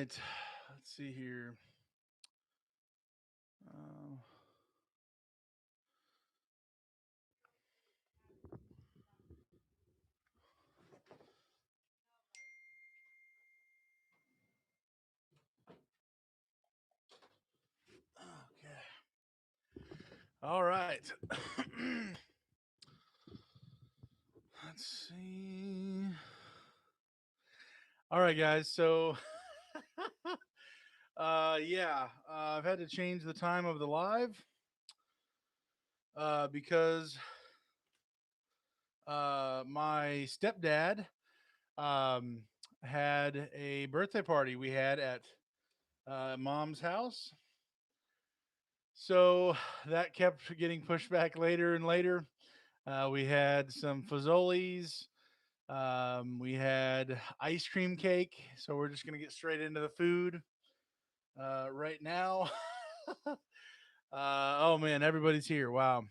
right. Let's see here. Uh, okay. All right. Let's see. All right, guys. So, yeah, I've had to change the time of the live because my stepdad um, had a birthday party we had at mom's house. So that kept getting pushed back later and later. We had some fazoli's. We had ice cream cake. So we're just going to get straight into the food right now. Oh, man, everybody's here. Wow.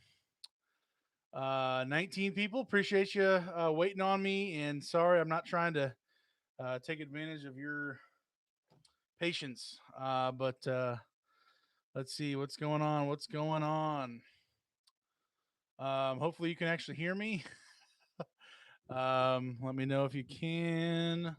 19 people. Appreciate you waiting on me. And sorry, I'm not trying to take advantage of your patience. But let's see what's going on. What's going on? Hopefully, you can actually hear me. Let me know if you can.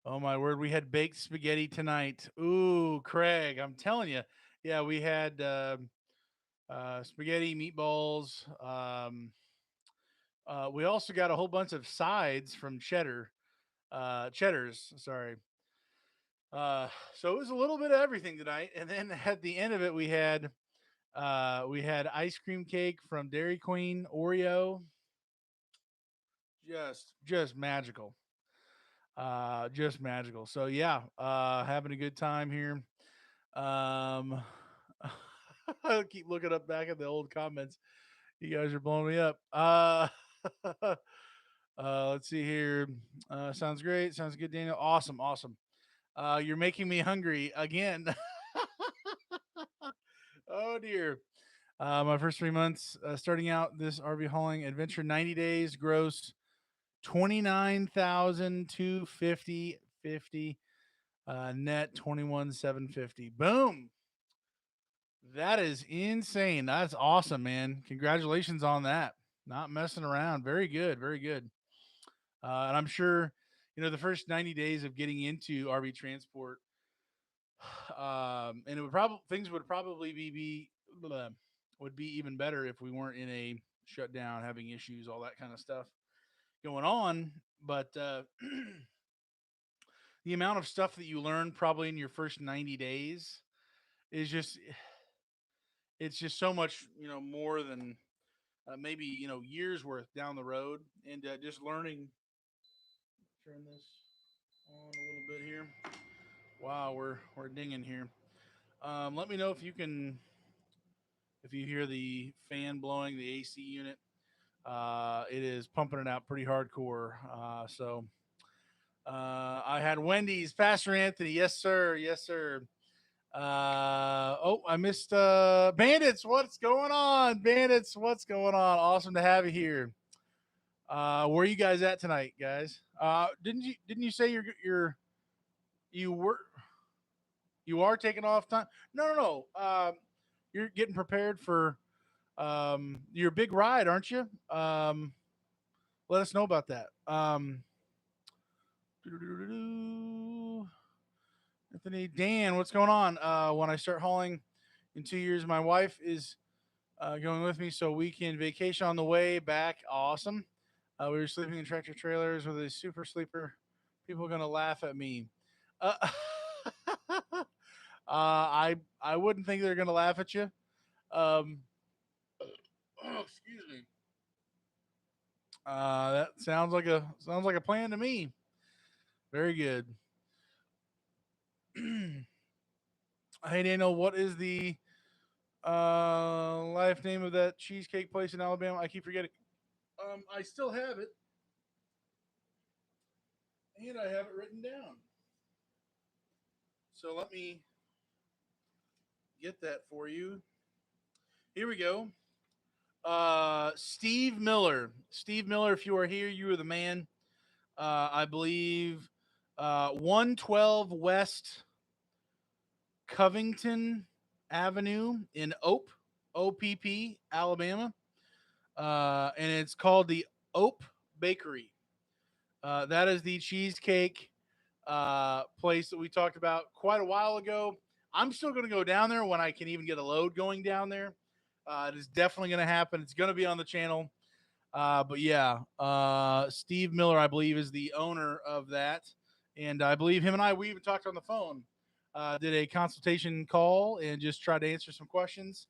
Oh my word, we had baked spaghetti tonight. Ooh, Craig, I'm telling you. Yeah, we had spaghetti, meatballs. We also got a whole bunch of sides from cheddars. Sorry. So it was a little bit of everything tonight, and then at the end of it, we had ice cream cake from Dairy Queen, Oreo, just magical. Just magical. So yeah, having a good time here. Um, I keep looking up back at the old comments. You guys are blowing me up. Let's see here. Sounds great. Sounds good, Daniel. Awesome, awesome. You're making me hungry again. Oh dear. My first 3 months starting out this RV hauling adventure, 90 days, gross 29,250 net 21,750. Boom. That is insane. That's awesome, man. Congratulations on that. Not messing around. Very good. Very good. And I'm sure, the first 90 days of getting into RV transport, and it would probably things would probably blah, would be even better if we weren't in a shutdown, having issues, all that kind of stuff going on. But the amount of stuff that you learn probably in your first 90 days is it's just so much more than maybe years worth down the road, and just learning. Turn this on a little bit here. Wow, we're dinging here. Let me know if you hear the fan blowing the AC unit. It is pumping it out pretty hardcore. I had Wendy's, Pastor Anthony. Yes, sir. Yes, sir. I missed Bandits. What's going on, Bandits? What's going on? Awesome to have you here. Where are you guys at tonight, guys? Didn't you say you were you are taking off time? No, no, no. You're getting prepared for your big ride, aren't you? Let us know about that. Anthony, Dan, what's going on? When I start hauling in 2 years, my wife is going with me so we can vacation on the way back. Awesome. We were sleeping in tractor trailers with a super sleeper. People are gonna laugh at me. Uh, I wouldn't think they're gonna laugh at you. Um, oh, excuse me. That sounds like a plan to me. Very good. Hey Daniel, what is the life name of that cheesecake place in Alabama? I keep forgetting. I still have it, and I have it written down. So let me get that for you. Here we go. Steve Miller. Steve Miller, if you are here, you are the man. I believe 112 West Covington Avenue in OPP, Alabama. And it's called the Ope Bakery. That is the cheesecake place that we talked about quite a while ago. I'm still going to go down there when I can even get a load going down there. It is definitely going to happen. It's going to be on the channel. But yeah, Steve Miller, I believe, is the owner of that. And I believe him and I, we even talked on the phone, did a consultation call and just tried to answer some questions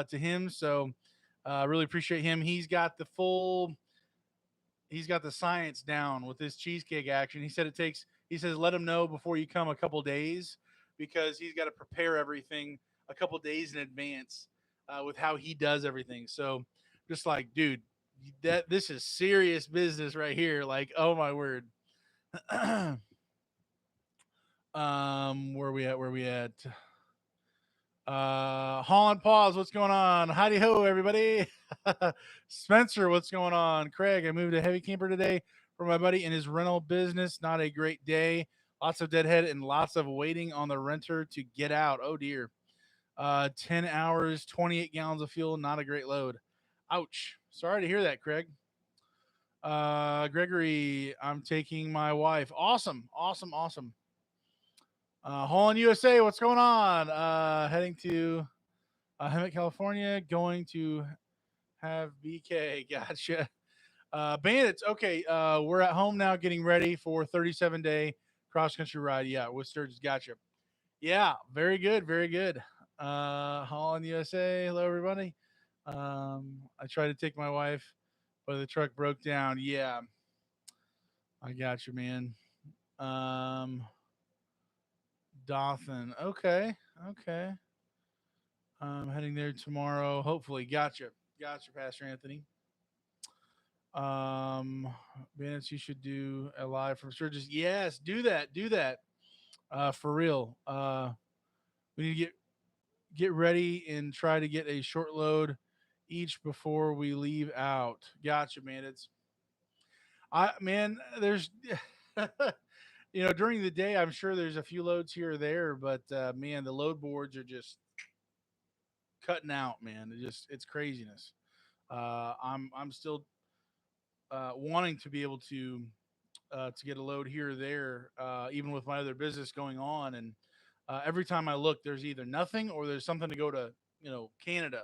to him. So really appreciate him. He's got the science down with this cheesecake action. He says, let him know before you come a couple days because he's got to prepare everything a couple days in advance with how he does everything. So just like, dude, this is serious business right here. Like, oh my word. Where we at? Where we at? Holland Pause, what's going on? Howdy ho, everybody. Spencer, what's going on? Craig, I moved a heavy camper today for my buddy in his rental business. Not a great day. Lots of deadhead and lots of waiting on the renter to get out. Oh dear. 10 hours, 28 gallons of fuel. Not a great load. Ouch. Sorry to hear that, Craig. Gregory, I'm taking my wife. Awesome. Awesome. Awesome. Holland, USA, what's going on? Heading to Hangout, California, going to have BK. Gotcha. Bandits. Okay. We're at home now getting ready for 37-day cross country ride. Yeah. With Sturgis. Gotcha. Yeah. Very good. Very good. Holland, USA. Hello, everybody. I tried to take my wife, but the truck broke down. Yeah. I got you, man. Dothan. Okay. Okay. I'm heading there tomorrow. Hopefully. Gotcha. Gotcha, Pastor Anthony. Um, Bandits, you should do a live from Sturgis. Yes, do that. Do that. For real. We need to get ready and try to get a short load each before we leave out. Gotcha, Bandits. There's during the day I'm sure there's a few loads here or there, but man, the load boards are just cutting out, man. It's craziness. I'm still wanting to be able to get a load here or there, even with my other business going on. And every time I look, there's either nothing or there's something to go to, Canada,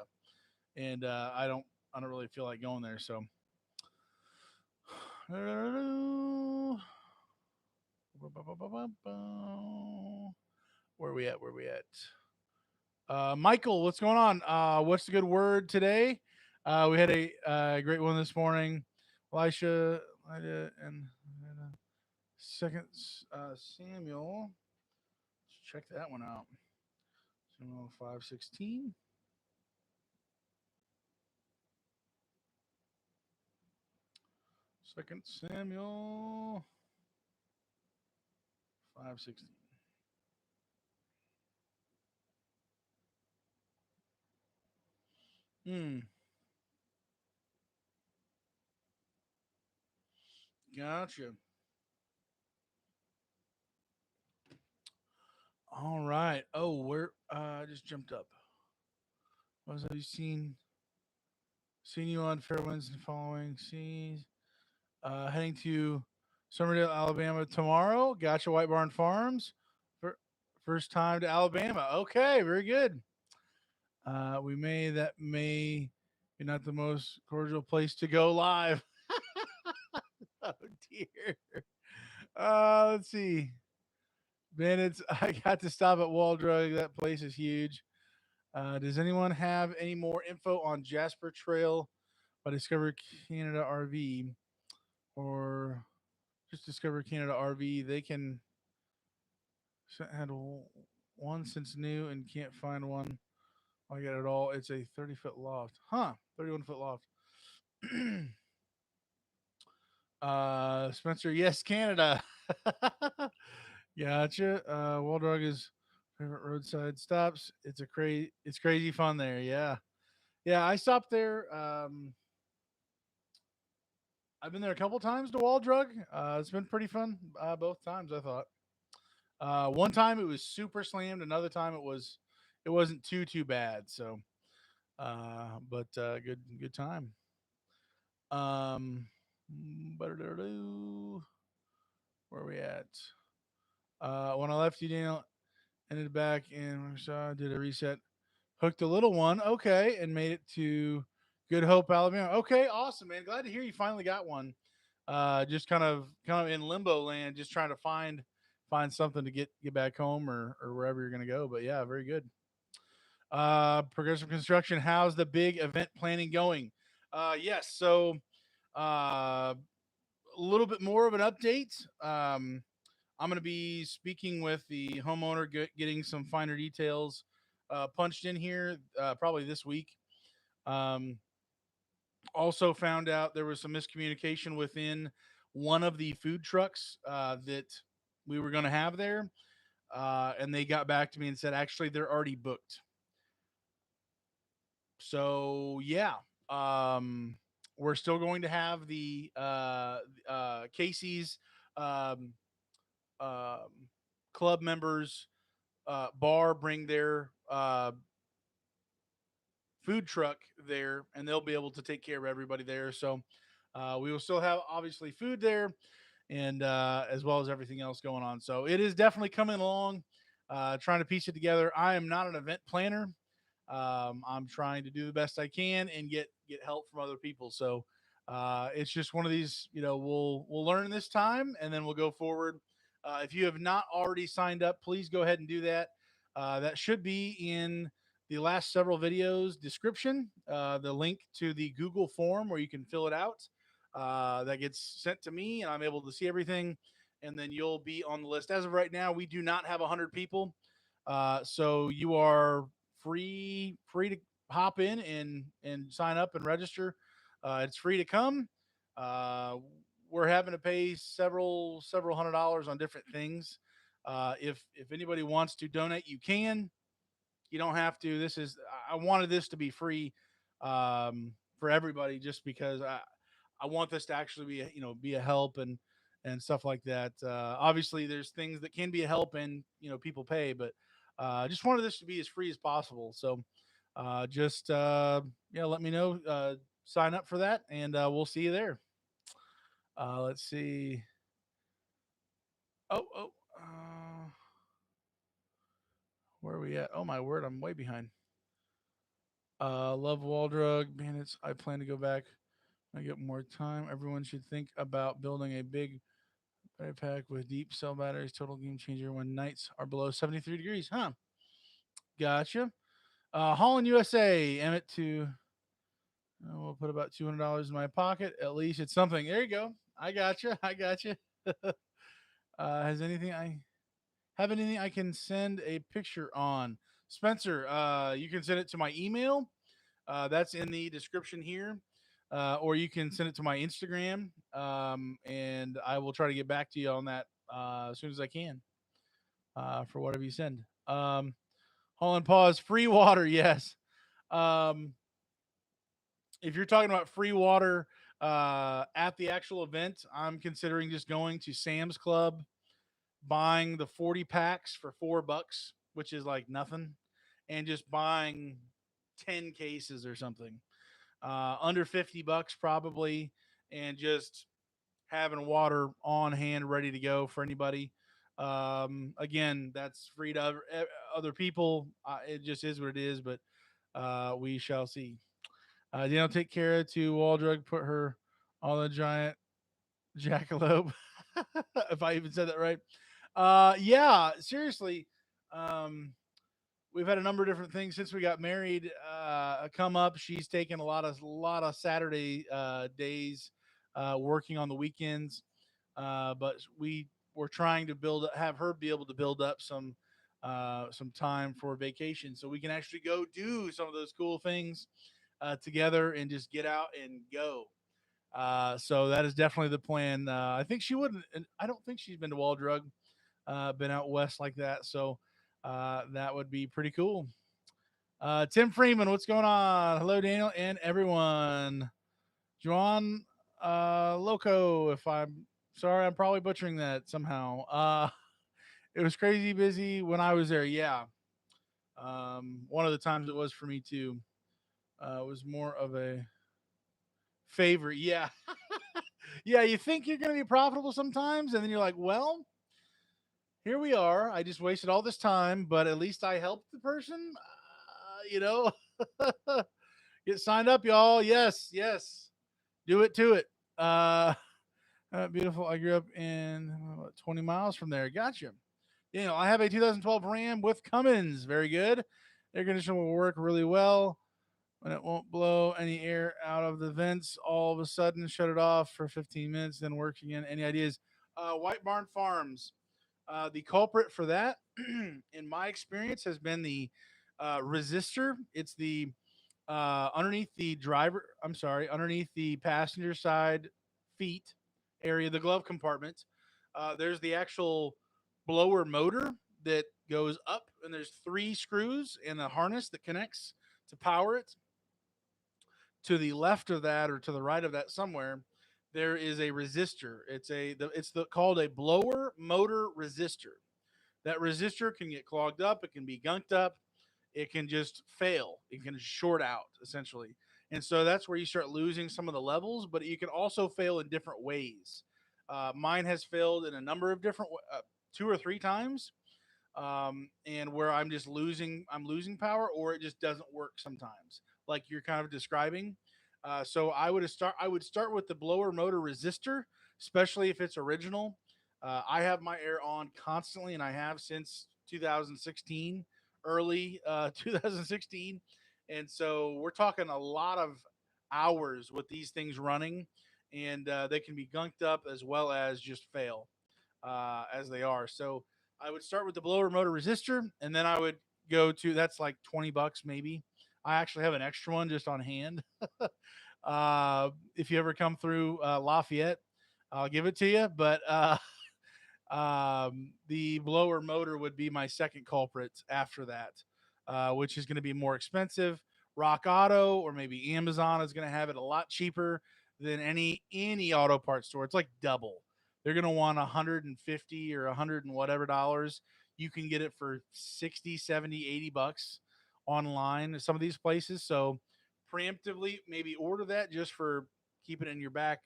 and I don't really feel like going there. So, where we at? Where we at? Michael, what's going on? What's the good word today? We had a great one this morning. Elisha, and second Samuel. Let's check that one out. Samuel 5:16. Second Samuel 5:16. Hmm. Gotcha. All right. Oh, where I just jumped up. Was have you seen you on Fairwinds and following? See, heading to Somerdale, Alabama tomorrow. Gotcha. White Barn Farms. First time to Alabama. Okay, very good. That may be not the most cordial place to go live. Oh dear. Let's see. Bandits, I got to stop at Wall Drug. That place is huge. Does anyone have any more info on Jasper Trail by Discover Canada RV or just Discover Canada RV? They can had one since new and can't find one. I got it all. It's a 30-foot loft. Huh. 31-foot loft. Spencer, yes, Canada. Gotcha. Wall Dog is favorite roadside stops. It's crazy fun there. Yeah. Yeah, I stopped there I've been there a couple times to Wall Drug. It's been pretty fun both times. I thought. One time it was super slammed. Another time it wasn't too bad. So, but good time. Um, where are we at? When I left you, Daniel, ended back and did a reset, hooked a little one, okay, and made it to Good Hope, Alabama. Okay, awesome, man. Glad to hear you finally got one. Just kind of in limbo land, just trying to find something to get back home or wherever you're gonna go. But yeah, very good. Progressive Construction, how's the big event planning going? Yes, so a little bit more of an update. I'm going to be speaking with the homeowner, getting some finer details punched in here probably this week. Um, Also found out there was some miscommunication within one of the food trucks that we were going to have there. And they got back to me and said, actually, they're already booked. So, yeah, um, we're still going to have the Casey's um, um, club members bar bring their food truck there, and they'll be able to take care of everybody there. So we will still have obviously food there, and as well as everything else going on. So it is definitely coming along. Trying to piece it together. I am not an event planner. I'm trying to do the best I can and get help from other people. So it's just one of these. We'll learn this time, and then we'll go forward. If you have not already signed up, please go ahead and do that. That should be in the last several videos description. The link to the Google form where you can fill it out. That gets sent to me, and I'm able to see everything. And then you'll be on the list. As of right now, we do not have 100 people. So you are free to hop in and sign up and register. It's free to come. Uh, we're having to pay several $100s on different things. If anybody wants to donate, you can. You don't have to. I wanted this to be free for everybody, just because I want this to actually be a help and stuff like that. Obviously, there's things that can be a help and people pay, but just wanted this to be as free as possible. So just yeah, let me know. Sign up for that, and we'll see you there. Let's see. Oh. Where are we at? Oh my word, I'm way behind. Love Wall Drug Bandits. I plan to go back when I get more time. Everyone should think about building a big battery pack with deep cell batteries. Total game changer when nights are below 73 degrees. Huh? Gotcha. Holland, USA. Emmett to. We'll put about $200 in my pocket. At least it's something. There you go. I gotcha. I gotcha. Has anything I have anything I can send a picture on? Spencer, you can send it to my email. That's in the description here. Or you can send it to my Instagram, and I will try to get back to you on that as soon as I can for whatever you send. Holland pause. Free water, yes. Um, if you're talking about free water at the actual event, I'm considering just going to Sam's Club, buying the 40 packs for $4, which is like nothing, and just buying 10 cases or something under $50 probably, and just having water on hand ready to go for anybody. Again, that's free to other people. It just is what it is, but we shall see. Daniel, take care to Waldrug, put her on the giant jackalope. If I even said that right. Yeah, seriously. Um, we've had a number of different things since we got married come up. She's taken a lot of Saturday days working on the weekends, but we were trying to have her be able to build up some time for vacation so we can actually go do some of those cool things together and just get out and go. So that is definitely the plan. I think she wouldn't. I don't think she's been to Wall Drug, been out west like that. So that would be pretty cool. Tim Freeman, what's going on? Hello, Daniel and everyone. Juan Loco. If I'm sorry, I'm probably butchering that somehow. It was crazy busy when I was there. Yeah. One of the times it was for me too. It was more of a favor. Yeah. Yeah. You think you're going to be profitable sometimes, and then you're like, well, here we are. I just wasted all this time, but at least I helped the person. You know, get signed up, y'all. Yes, yes. Do it to it. Uh, Beautiful. I grew up in 20 miles from there. Gotcha. You know, I have a 2012 Ram with Cummins. Very good. Air conditioner will work really well when it won't blow any air out of the vents. All of a sudden, shut it off for 15 minutes, then work again. Any ideas? White Barn Farms. The culprit for that, in my experience, has been the resistor. It's the underneath the driver. I'm sorry, underneath the passenger side feet area, the glove compartment. There's the actual blower motor that goes up, and there's three screws and a harness that connects to power it. To the left of that, or to the right of that, somewhere, there is a resistor. Called a blower motor resistor. That resistor can get clogged up. It can be gunked up. It can just fail. It can short out, essentially. And so that's where you start losing some of the levels, but you can also fail in different ways. Mine has failed in a number of different, two or three times, and where I'm losing power, or it just doesn't work sometimes, like you're kind of describing. So I would start with the blower motor resistor, especially if it's original. I have my air on constantly, and I have since 2016, early 2016, and so we're talking a lot of hours with these things running, and they can be gunked up as well as just fail as they are. So I would start with the blower motor resistor, and then I would go to that's like $20 maybe. I actually have an extra one just on hand. If you ever come through Lafayette, I'll give it to you. But the blower motor would be my second culprit after that, which is going to be more expensive. Rock Auto or maybe Amazon is going to have it a lot cheaper than any auto parts store. It's like double. They're going to want 150 or 100 and whatever dollars. You can get it for 60, 70, $80 online at some of these places. So preemptively, maybe order that just for keeping it in your back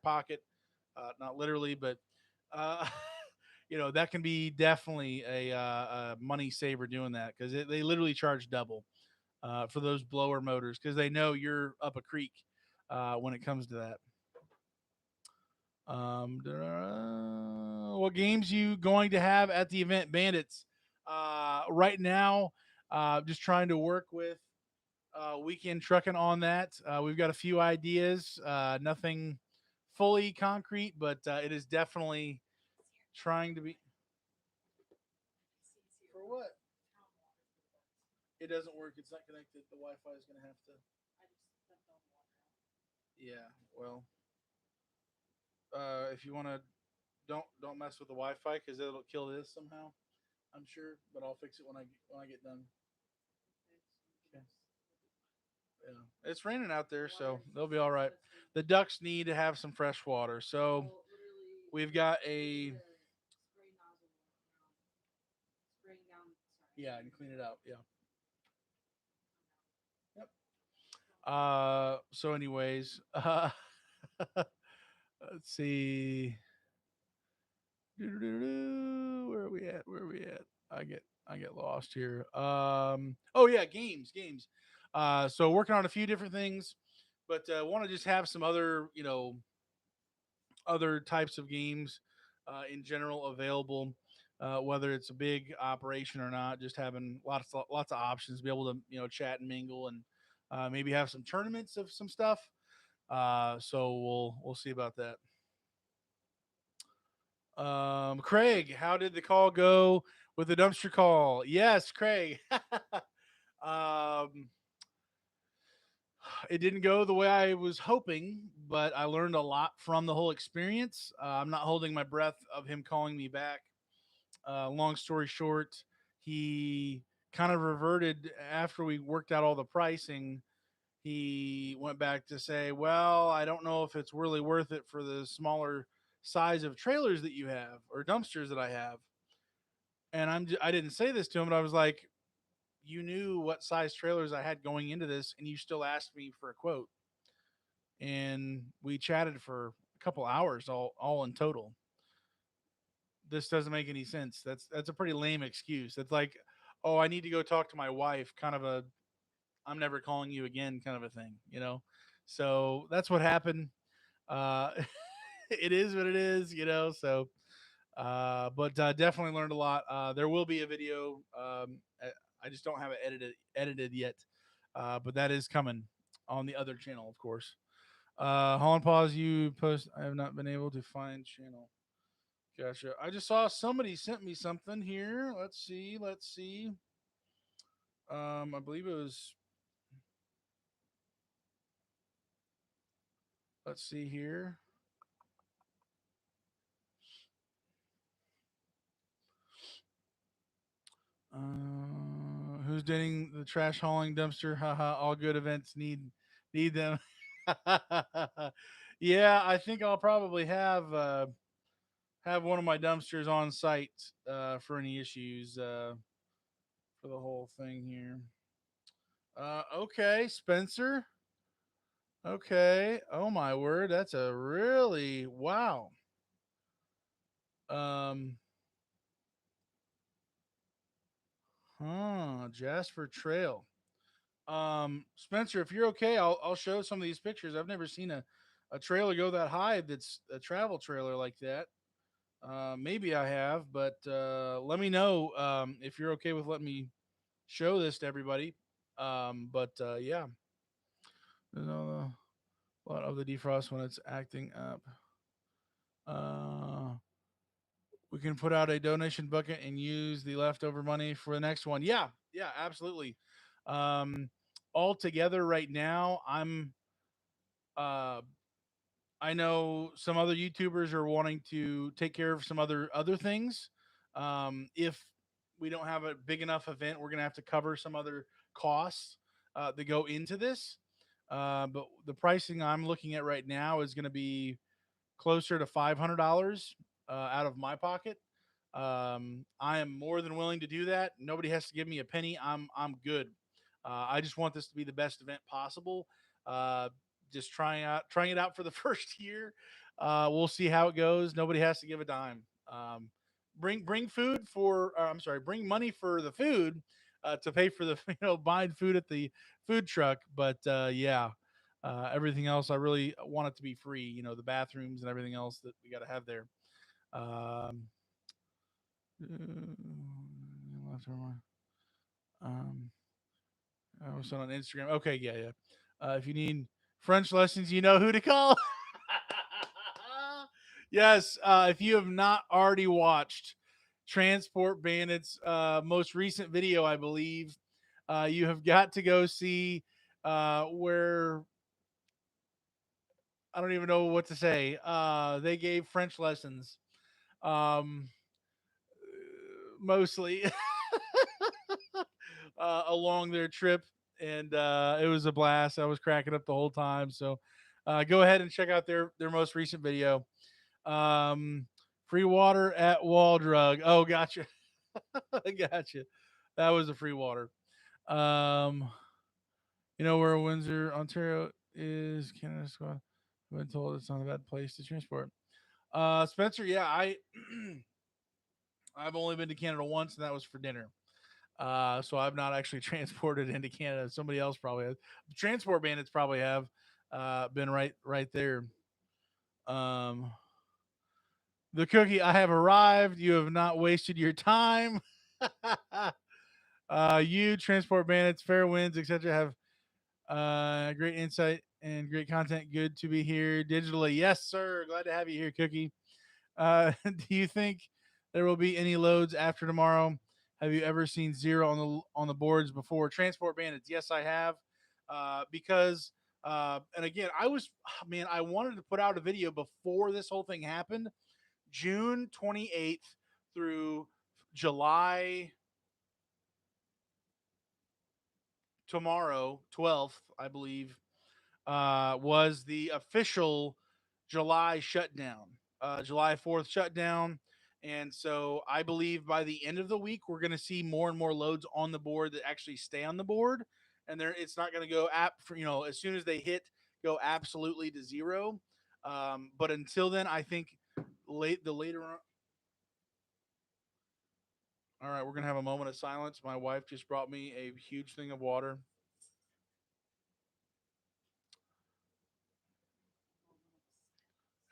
pocket. Not literally, but uh, that can be definitely a money saver doing that, because they literally charge double for those blower motors, because they know you're up a creek when it comes to that. What games you going to have at the event, Bandits? Right now, just trying to work with weekend trucking on that. We've got a few ideas, nothing fully concrete, but it is definitely trying to be. For what? It doesn't work. It's not connected. The Wi-Fi is going to have to. Yeah. Well, if you want to, don't mess with the Wi-Fi, because it'll kill this somehow. I'm sure, but I'll fix it when I get done. Okay. Yeah. It's raining out there, so they'll be all right. The ducks need to have some fresh water, so we've got a. Yeah, and clean it out. Yeah. Yep. So, anyways, let's see. Where are we at? Where are we at? I get lost here. Oh yeah, games. So working on a few different things, but want to just have some other types of games in general available. Whether it's a big operation or not, just having lots of options, be able to chat and mingle, and maybe have some tournaments of some stuff. So we'll see about that. Craig, how did the call go with the dumpster call? Yes, Craig. um, it didn't go the way I was hoping, but I learned a lot from the whole experience. I'm not holding my breath of him calling me back. Long story short, he kind of reverted after we worked out all the pricing. he went back to say, well, I don't know if it's really worth it for the smaller size of trailers that you have or dumpsters that I have. And I didn't say this to him, but I was like, you knew what size trailers I had going into this, and you still asked me for a quote. And we chatted for a couple hours, all in total. This doesn't make any sense. That's a pretty lame excuse. It's like, oh, I need to go talk to my wife, kind of a I'm never calling you again kind of a thing, you know. So that's what happened. Uh, it is what it is, you know. So, but definitely learned a lot. There will be a video. I just don't have it edited yet, but that is coming on the other channel, of course. Holland Pause, you post. I have not been able to find channel. Gotcha. I just saw somebody sent me something here. Let's see. Let's see. I believe it was. Let's see here. Who's dating the trash hauling dumpster? Haha. All good events need them. Yeah, I think I'll probably have one of my dumpsters on site for any issues for the whole thing here. Okay, Spencer. Okay. Oh my word, that's a really wow. Um, Jasper Trail. Spencer, if you're okay, I'll show some of these pictures. I've never seen a trailer go that high that's a travel trailer like that. Maybe I have, but let me know if you're okay with letting me show this to everybody. But yeah, there's a lot of the defrost when it's acting up. Uh, we can put out a donation bucket and use the leftover money for the next one. Yeah, yeah, absolutely. Um, all together right now, uh, I know some other YouTubers are wanting to take care of some other things. If we don't have a big enough event, we're gonna have to cover some other costs that go into this. But the pricing I'm looking at right now is going to be closer to $500 out of my pocket. I am more than willing to do that. Nobody has to give me a penny. I'm good. I just want this to be the best event possible. Uh, just trying it out for the first year. We'll see how it goes. Nobody has to give a dime. Bring food for. I'm sorry. Bring money for the food to pay for the buying food at the food truck. But yeah, everything else I really want it to be free. The bathrooms and everything else that we got to have there. Um, um, I was on Instagram. Okay, yeah, yeah. If you need French lessons, you know who to call. Yes, if you have not already watched Transport Bandits' most recent video, I believe you have got to go see where I don't even know what to say. They gave French lessons, um, mostly along their trip, and it was a blast. I was cracking up the whole time. So go ahead and check out their most recent video. Um, Free water at Wall Drug. Oh, gotcha, gotcha. That was a free water. Um, you know where Windsor, Ontario is? Canada Squad. I've been told it's not a bad place to transport. Spencer, yeah, I've only been to Canada once, and that was for dinner. So I've not actually transported into Canada. Somebody else probably has. Transport bandits probably have been right there. Um, the cookie, I have arrived. You have not wasted your time. You transport bandits, fair winds, etc. have great insight and great content. Good to be here digitally. Yes, sir. Glad to have you here, Cookie. Do you think there will be any loads after tomorrow? Have you ever seen zero on the boards before? Transport Bandits. Yes, I have. Because and again, man, I wanted to put out a video before this whole thing happened, June 28th through July tomorrow, 12th, I believe, was the official July shutdown, July 4th shutdown. And so I believe by the end of the week, we're going to see more and more loads on the board that actually stay on the board. And there, it's not going to go as soon as they hit, go absolutely to zero. But until then, I think later on. All right, we're going to have a moment of silence. My wife just brought me a huge thing of water.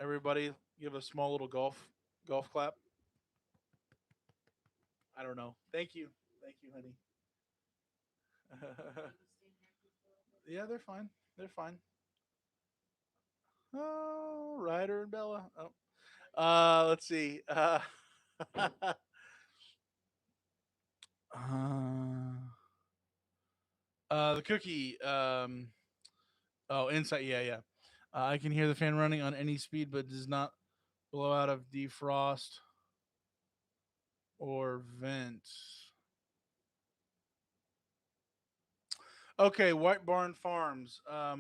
Everybody, give a small little golf clap. I don't know. Thank you, honey. Yeah, they're fine. They're fine. Oh, Ryder and Bella. Oh, let's see. The cookie. Oh, inside. Yeah, yeah. I can hear the fan running on any speed, but does not blow out of defrost or vent. Okay, White Barn Farms. uh,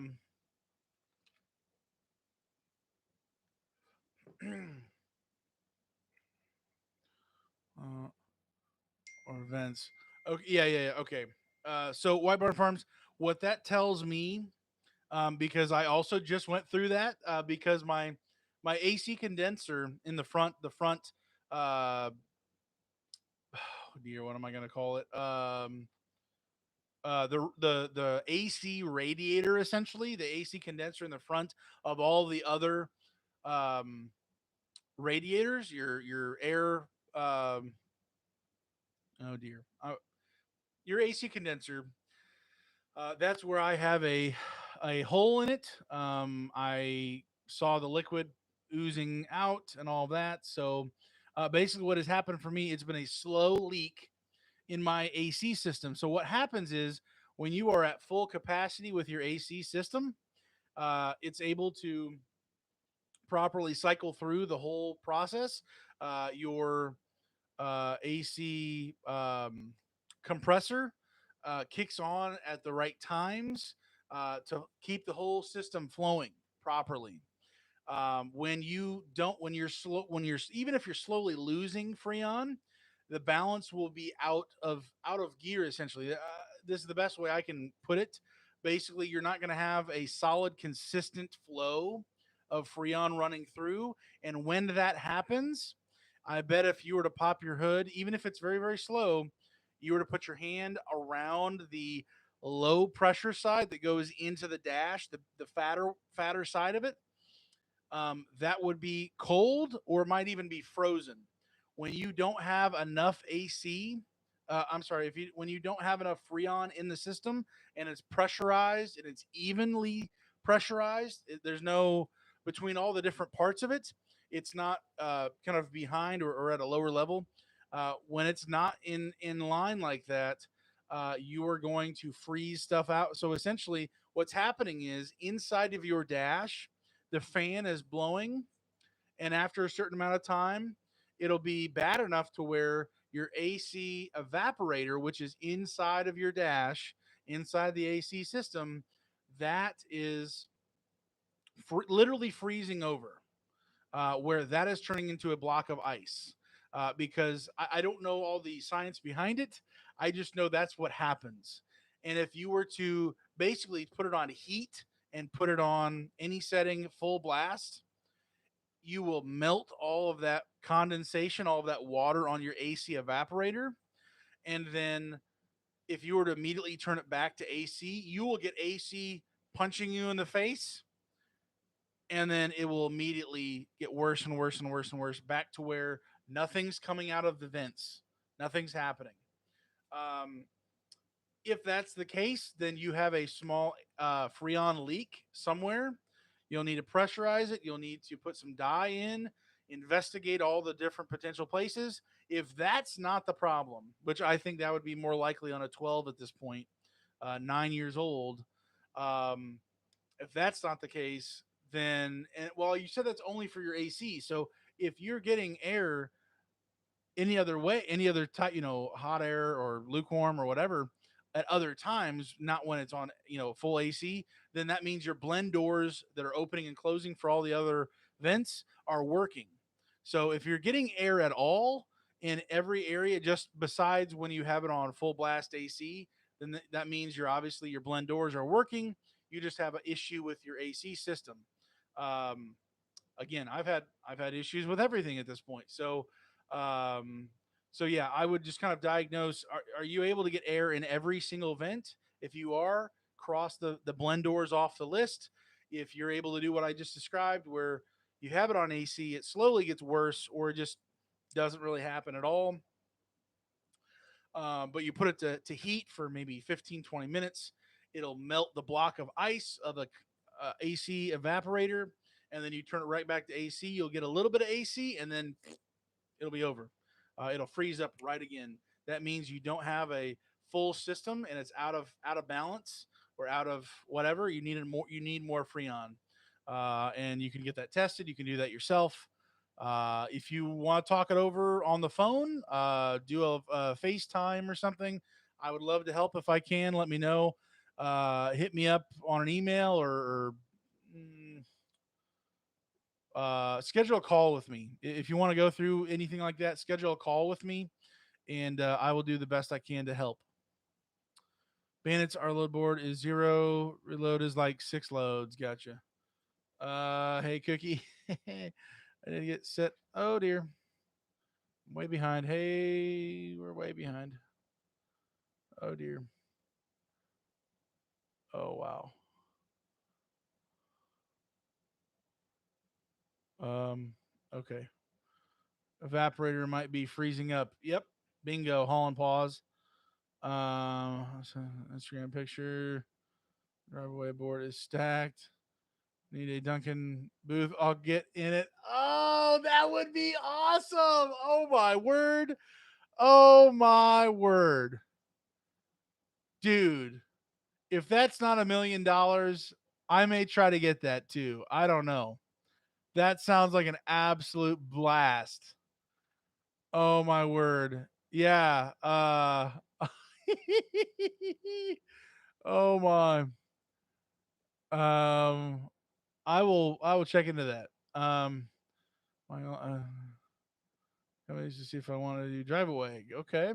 or vents. Okay, yeah, yeah, yeah. Okay. So White Barn Farms. What that tells me, because I also just went through that, because my AC condenser in the front. Oh dear, what am I going to call it? The AC radiator, essentially the AC condenser in the front of all the other um, radiators, your air. Oh dear, your AC condenser. That's where I have a hole in it. I saw the liquid oozing out and all that. So basically, what has happened for me, it's been a slow leak in my AC system. So what happens is when you are at full capacity with your AC system, it's able to properly cycle through the whole process. Your AC compressor kicks on at the right times to keep the whole system flowing properly. When you don't, when you're slow, when you're even if you're slowly losing freon, the balance will be out of gear. Essentially, this is the best way I can put it. Basically, you're not going to have a solid, consistent flow of freon running through, and when that happens, I bet if you were to pop your hood, even if it's very very slow, you were to put your hand around the low pressure side that goes into the dash, the fatter side of it, that would be cold or might even be frozen. When you don't have enough AC, I'm sorry, if you when you don't have enough freon in the system and it's pressurized and it's evenly pressurized, there's no between all the different parts of it. It's not kind of behind or at a lower level. When it's not in line like that, you are going to freeze stuff out. So essentially, what's happening is inside of your dash, the fan is blowing, and after a certain amount of time, it'll be bad enough to where your AC evaporator, which is inside of your dash, inside the AC system, that is literally freezing over, where that is turning into a block of ice. Because I don't know all the science behind it. I just know that's what happens. And if you were to basically put it on heat and put it on any setting full blast, you will melt all of that condensation, all of that water on your AC evaporator. And then if you were to immediately turn it back to AC, you will get AC punching you in the face. And then it will immediately get worse and worse and worse and worse, back to where nothing's coming out of the vents, nothing's happening. Um, if that's the case, then you have a small freon leak somewhere. You'll need to pressurize it. You'll need to put some dye in, investigate all the different potential places. If that's not the problem, which I think that would be more likely on a 12 at this point, 9 years old. Um, if that's not the case, then, and well, you said that's only for your AC. So if you're getting air any other way, any other type, hot air or lukewarm or whatever, at other times, not when it's on, full AC, then that means your blend doors that are opening and closing for all the other vents are working. So if you're getting air at all in every area, just besides when you have it on full blast AC, then that means your blend doors are working. You just have an issue with your AC system. Um, Again, I've had issues with everything at this point. Um, so yeah, I would just kind of diagnose: are you able to get air in every single vent? If you are, cross the blend doors off the list. If you're able to do what I just described, where you have it on AC, it slowly gets worse, or it just doesn't really happen at all. But you put it to heat for maybe 15, 20 minutes. It'll melt the block of ice of the AC evaporator, and then you turn it right back to AC. You'll get a little bit of AC, and then it'll be over. It'll freeze up right again. That means you don't have a full system, and it's out of balance or out of whatever. You need more Freon, and you can get that tested. You can do that yourself. If you want to talk it over on the phone, do a FaceTime or something. I would love to help if I can. Let me know. Hit me up on an email or mm, schedule a call with me. If you want to go through anything like that, schedule a call with me, and I will do the best I can to help. Bandits, our load board is 0. Reload is like 6 loads. Gotcha. Hey, Cookie. I didn't get set. Oh, dear. I'm way behind. Hey, we're way behind. Oh, dear. Oh, wow. Okay. Evaporator might be freezing up. Yep. Bingo. Haul and pause. Instagram picture. Driveway board is stacked. Need a Duncan booth. I'll get in it. Oh, that would be awesome. Oh, my word. Oh, my word. Dude, if that's not $1 million, I may try to get that too. I don't know. That sounds like an absolute blast. Oh, my word. Yeah. Oh, my. Um, I will check into that. Let me just see if I want to do drive away. Okay.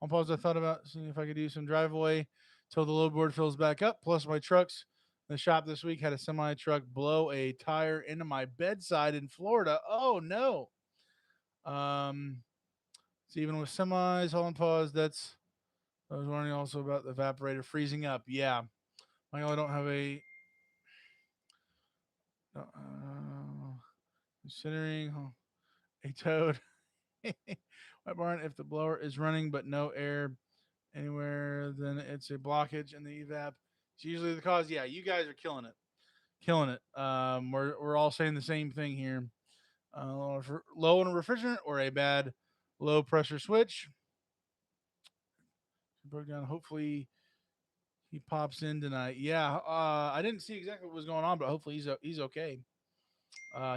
On pause, I thought about seeing if I could do some drive away till the load board fills back up. Plus, my trucks in the shop this week had a semi truck blow a tire into my bedside in Florida. Oh no. Um, so even with semis, hold on pause. I was wondering also about the evaporator freezing up. Yeah. I don't have considering a toad. My barn, if the blower is running but no air anywhere, then it's a blockage in the evap. It's usually the cause. Yeah, you guys are killing it, killing it. We're all saying the same thing here. Low in a refrigerant or a bad low pressure switch. Broke down. Hopefully he pops in tonight. Yeah, I didn't see exactly what was going on, but hopefully he's okay.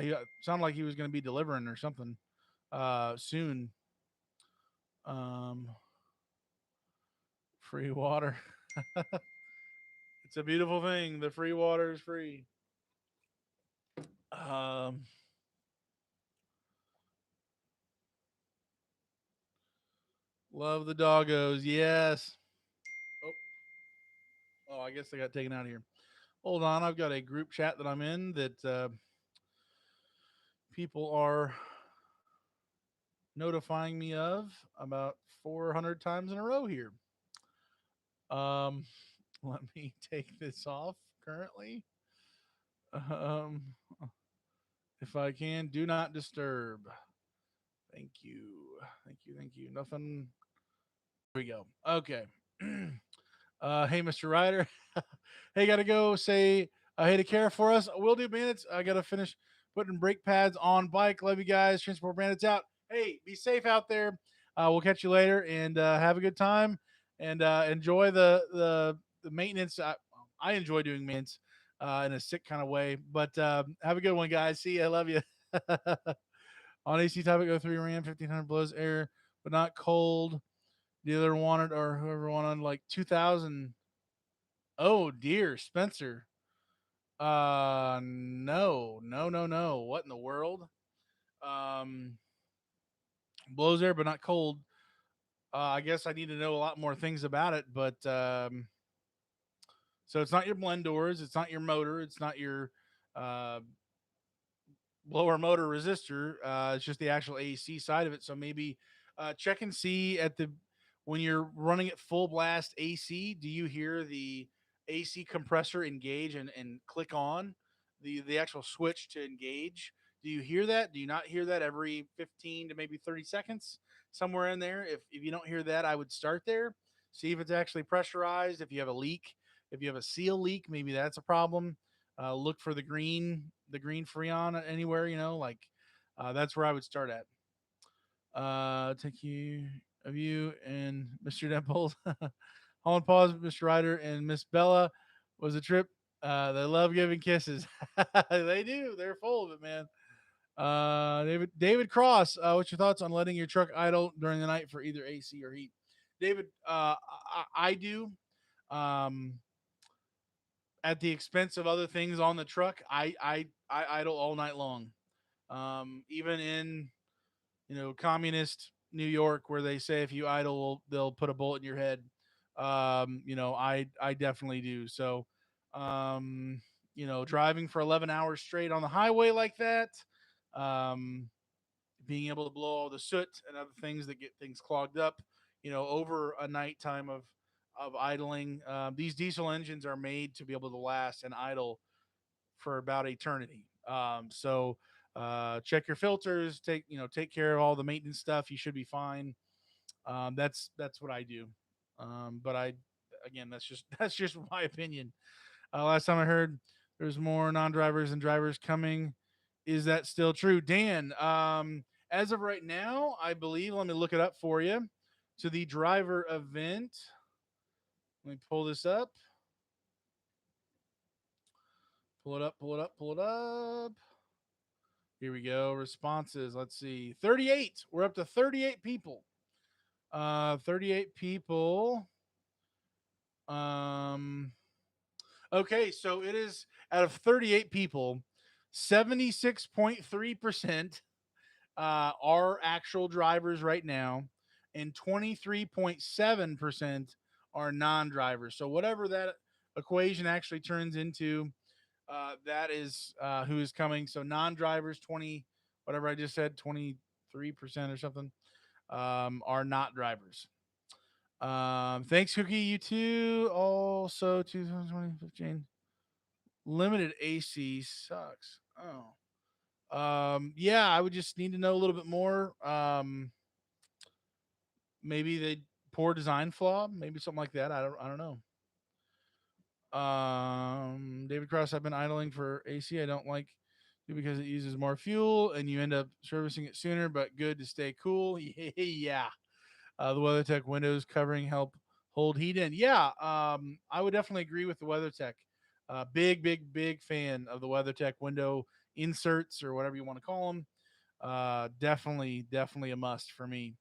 He sounded like he was going to be delivering or something soon. Um, Free water. It's a beautiful thing. The free water is free. Um, Love the doggos. Yes. Oh, oh, I guess I got taken out of here. Hold on. I've got a group chat that I'm in that people are notifying me of about 400 times in a row here. Um, Let me take this off currently. Um, if I can, do not disturb. Thank you. Thank you. Thank you. Nothing. Here we go. Okay. Hey, Mr. Ryder. Hey, gotta go say hey to care for us. We'll do minutes. I gotta finish putting brake pads on bike. Love you guys. Transport Bandits out. Hey, be safe out there. We'll catch you later and have a good time and enjoy the maintenance. I enjoy doing maintenance in a sick kind of way, but have a good one, guys. See you. I love you. On AC topic 03 Ram 1500 blows air, but not cold. dealer wanted or whoever wanted like 2,000. Oh dear, Spencer. No, no, no, no. What in the world? Um, blows there, but not cold. I guess I need to know a lot more things about it, but so it's not your blend doors, it's not your motor, it's not your uh, blower motor resistor. It's just the actual AC side of it. So maybe check and see at the when you're running at full blast AC. Do you hear the AC compressor engage and click on the actual switch to engage? Do you hear that? Do you not hear that every 15 to maybe 30 seconds? Somewhere in there. If you don't hear that, I would start there. See if it's actually pressurized. If you have a leak, if you have a seal leak, maybe that's a problem. Look for the green freon anywhere. Like that's where I would start at. Thank you of you and Mr. Dimples, Holland Paws, Mr. Ryder, and Miss Bella was a trip. They love giving kisses. They do. They're full of it, man. David Cross, what's your thoughts on letting your truck idle during the night for either AC or heat? David, I do. Um, at the expense of other things on the truck, I idle all night long. Even in communist New York, where they say if you idle, they'll put a bullet in your head. I definitely do. So, um, driving for 11 hours straight on the highway like that, um, being able to blow all the soot and other things that get things clogged up, over a nighttime of idling. These diesel engines are made to be able to last and idle for about eternity. So check your filters, take care of all the maintenance stuff. You should be fine. That's what I do. But I again, that's just my opinion. Last time I heard, there's more non-drivers than drivers coming. Is that still true, Dan? As of right now, I believe. Let me look it up for you. To the driver event. Let me pull this up. Pull it up. Pull it up. Pull it up. Here we go. Responses. Let's see. 38. We're up to 38 people. 38 people. Um okay, so it is out of 38 people, 76.3% are actual drivers right now, and 23.7% are non-drivers. So whatever that equation actually turns into, that is who is coming. So non-drivers, 20, whatever I just said, 23% or something, are not drivers. Thanks, Cookie. You too. Also, 2015 limited AC sucks. Oh, yeah. I would just need to know a little bit more. Maybe they poor design flaw, maybe something like that. I don't know. David Cross, I've been idling for AC. I don't like it because it uses more fuel and you end up servicing it sooner, but good to stay cool. Yeah. The WeatherTech windows covering help hold heat in. Yeah. I would definitely agree with the WeatherTech. Big, big, big fan of the WeatherTech window inserts or whatever you want to call them. Definitely, definitely a must for me.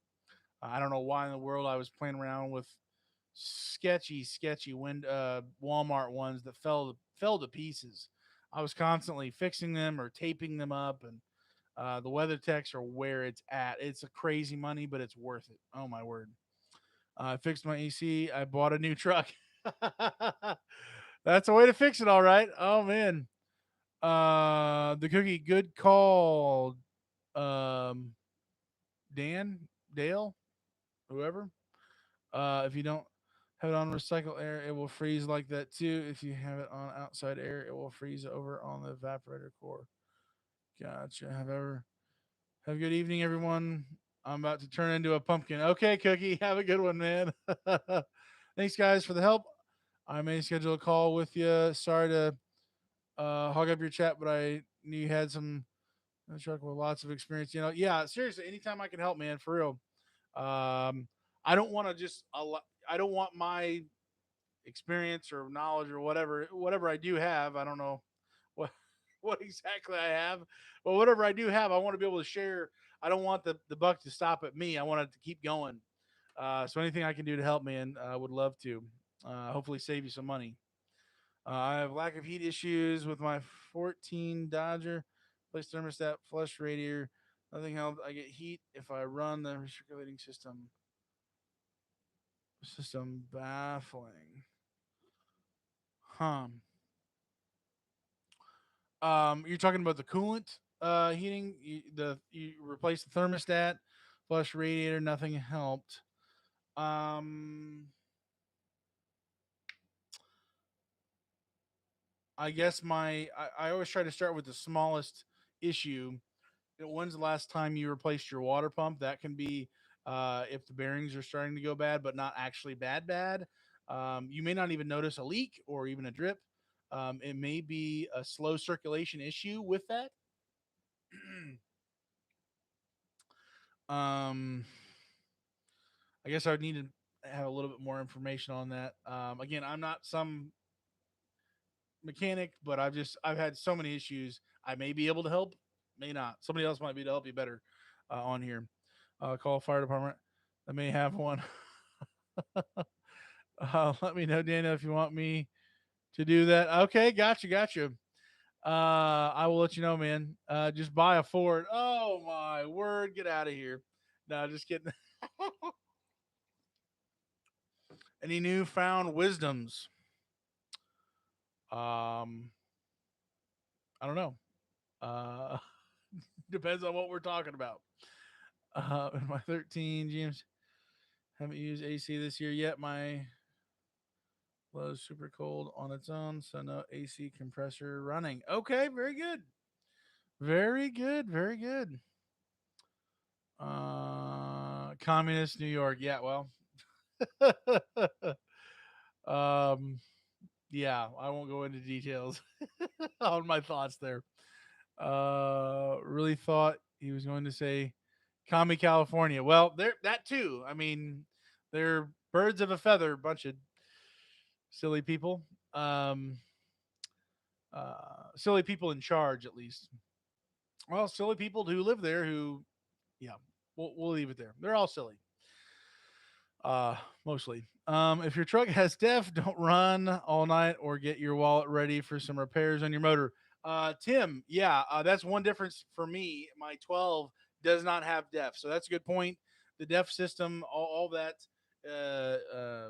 I don't know why in the world I was playing around with sketchy Walmart ones that fell to pieces. I was constantly fixing them or taping them up, and the WeatherTechs are where it's at. It's a crazy money, but it's worth it. Oh my word! I fixed my AC. I bought a new truck. That's a way to fix it, all right. Oh man, the cookie, good call, um, Dan, Dale, whoever. If you don't have it on recycle air, it will freeze like that too. If you have it on outside air, it will freeze over on the evaporator core. Gotcha. Have a good evening, everyone. I'm about to turn into a pumpkin. Okay, Cookie. Have a good one, man. Thanks, guys, for the help. I may schedule a call with you. Sorry to hog up your chat, but I knew you had some truck with lots of experience. Yeah, seriously, anytime I can help, man, for real. I don't want to I don't want my experience or knowledge or whatever I do have. I don't know what what exactly I have, but whatever I do have, I want to be able to share. I don't want the buck to stop at me. I want it to keep going. So anything I can do to help, man, I would love to. Hopefully, save you some money. I have lack of heat issues with my 14 Dodger. Place thermostat, flush radiator. Nothing helps. I get heat if I run the recirculating system. System baffling. Huh. You're talking about the coolant heating. You replace the thermostat, flush radiator. Nothing helped. Um, I guess I always try to start with the smallest issue. When's the last time you replaced your water pump? That can be if the bearings are starting to go bad, but not actually bad. You may not even notice a leak or even a drip. It may be a slow circulation issue with that. um, I guess I would need to have a little bit more information on that. Again, I'm not some mechanic, but I've had so many issues. I may be able to help, may not. Somebody else might be able to help you better on here. Call fire department. I may have one. Let me know, Dana, if you want me to do that. Okay, gotcha. I will let you know, man. Just buy a Ford. Oh my word, get out of here. No, just kidding. Any newfound wisdoms? Um, I don't know. Uh, depends on what we're talking about. In my 13 GMs, haven't used AC this year yet. My was super cold on its own, so no AC compressor running. Okay, very good. Very good. Communist New York. Yeah, well. um yeah, I won't go into details on my thoughts there. Really thought he was going to say Commie California. Well, there that too. I mean, they're birds of a feather, bunch of silly people. Um Silly people in charge at least. Well, silly people who live there who yeah, we'll leave it there. They're all silly. Uh Mostly. If your truck has DEF, don't run all night or get your wallet ready for some repairs on your motor. Tim, yeah, that's one difference for me. My 12 does not have DEF, so that's a good point. The DEF system, all that uh, uh,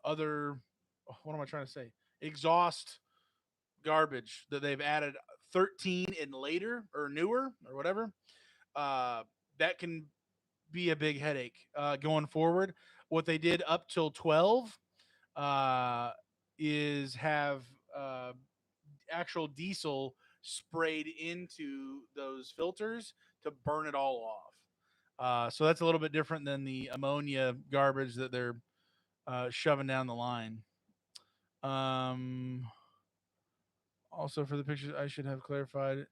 other, what am I trying to say? Exhaust garbage that they've added 13 and later or newer or whatever. Uh, that can be a big headache going forward. What they did up till 12 uh, is have uh, actual diesel sprayed into those filters to burn it all off. So that's a little bit different than the ammonia garbage that they're shoving down the line. Um, Also, for the pictures, I should have clarified.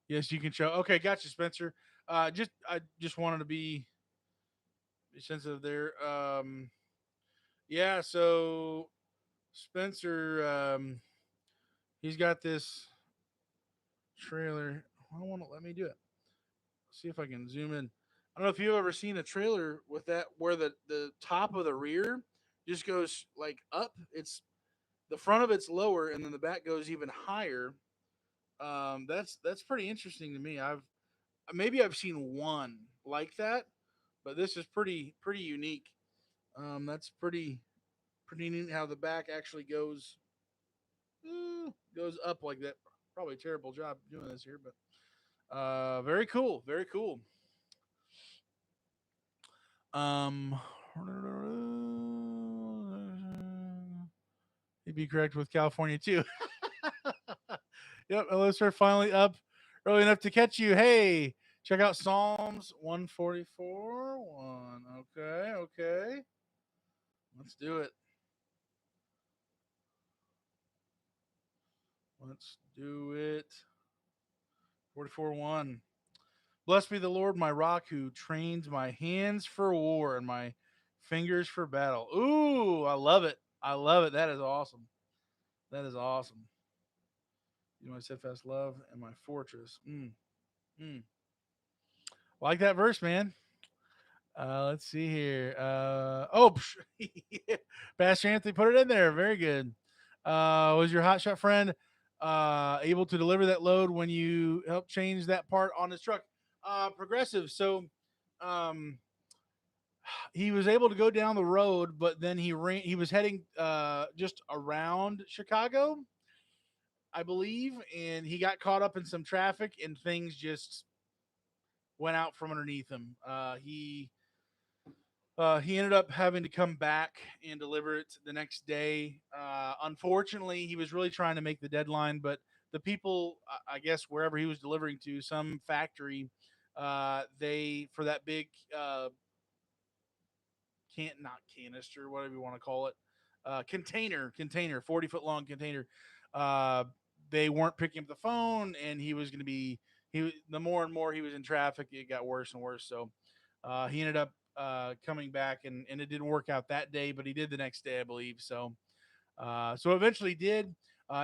Yes, you can show. Okay, gotcha, Spencer. I just wanted to be sensitive there. Yeah, so Spencer, he's got this trailer. I don't want to let me do it. See if I can zoom in. I don't know if you've ever seen a trailer with that where the top of the rear just goes like up. It's the front of it's lower and then the back goes even higher. That's pretty interesting to me. I've seen one like that, but this is pretty unique. That's pretty neat how the back actually goes up like that. Probably a terrible job doing this here, but very cool, very cool. Um, He'd be correct with California too. Yep, alerts are finally up early enough to catch you. Hey, check out Psalms 144. One. Okay. Let's do it. Let's do it. 44:1. Blessed be the Lord, my rock, who trains my hands for war and my fingers for battle. Ooh, I love it. I love it. That is awesome. That is awesome. You know, my steadfast love and my fortress. Mm. Like that verse, man. Let's see here. Pastor Anthony put it in there. Very good. Was your hotshot friend able to deliver that load when you helped change that part on his truck? Progressive. So, um, he was able to go down the road, but then he was heading just around Chicago, I believe, and he got caught up in some traffic, and things just went out from underneath him. He ended up having to come back and deliver it the next day. Unfortunately, he was really trying to make the deadline, but the people, I guess, wherever he was delivering to, some factory, they for that big can't not canister, whatever you want to call it, container, 40-foot long container. Uh, they weren't picking up the phone, and he was going to be the more and more he was in traffic, it got worse and worse. So he ended up coming back, and it didn't work out that day, but he did the next day, I believe. So eventually did.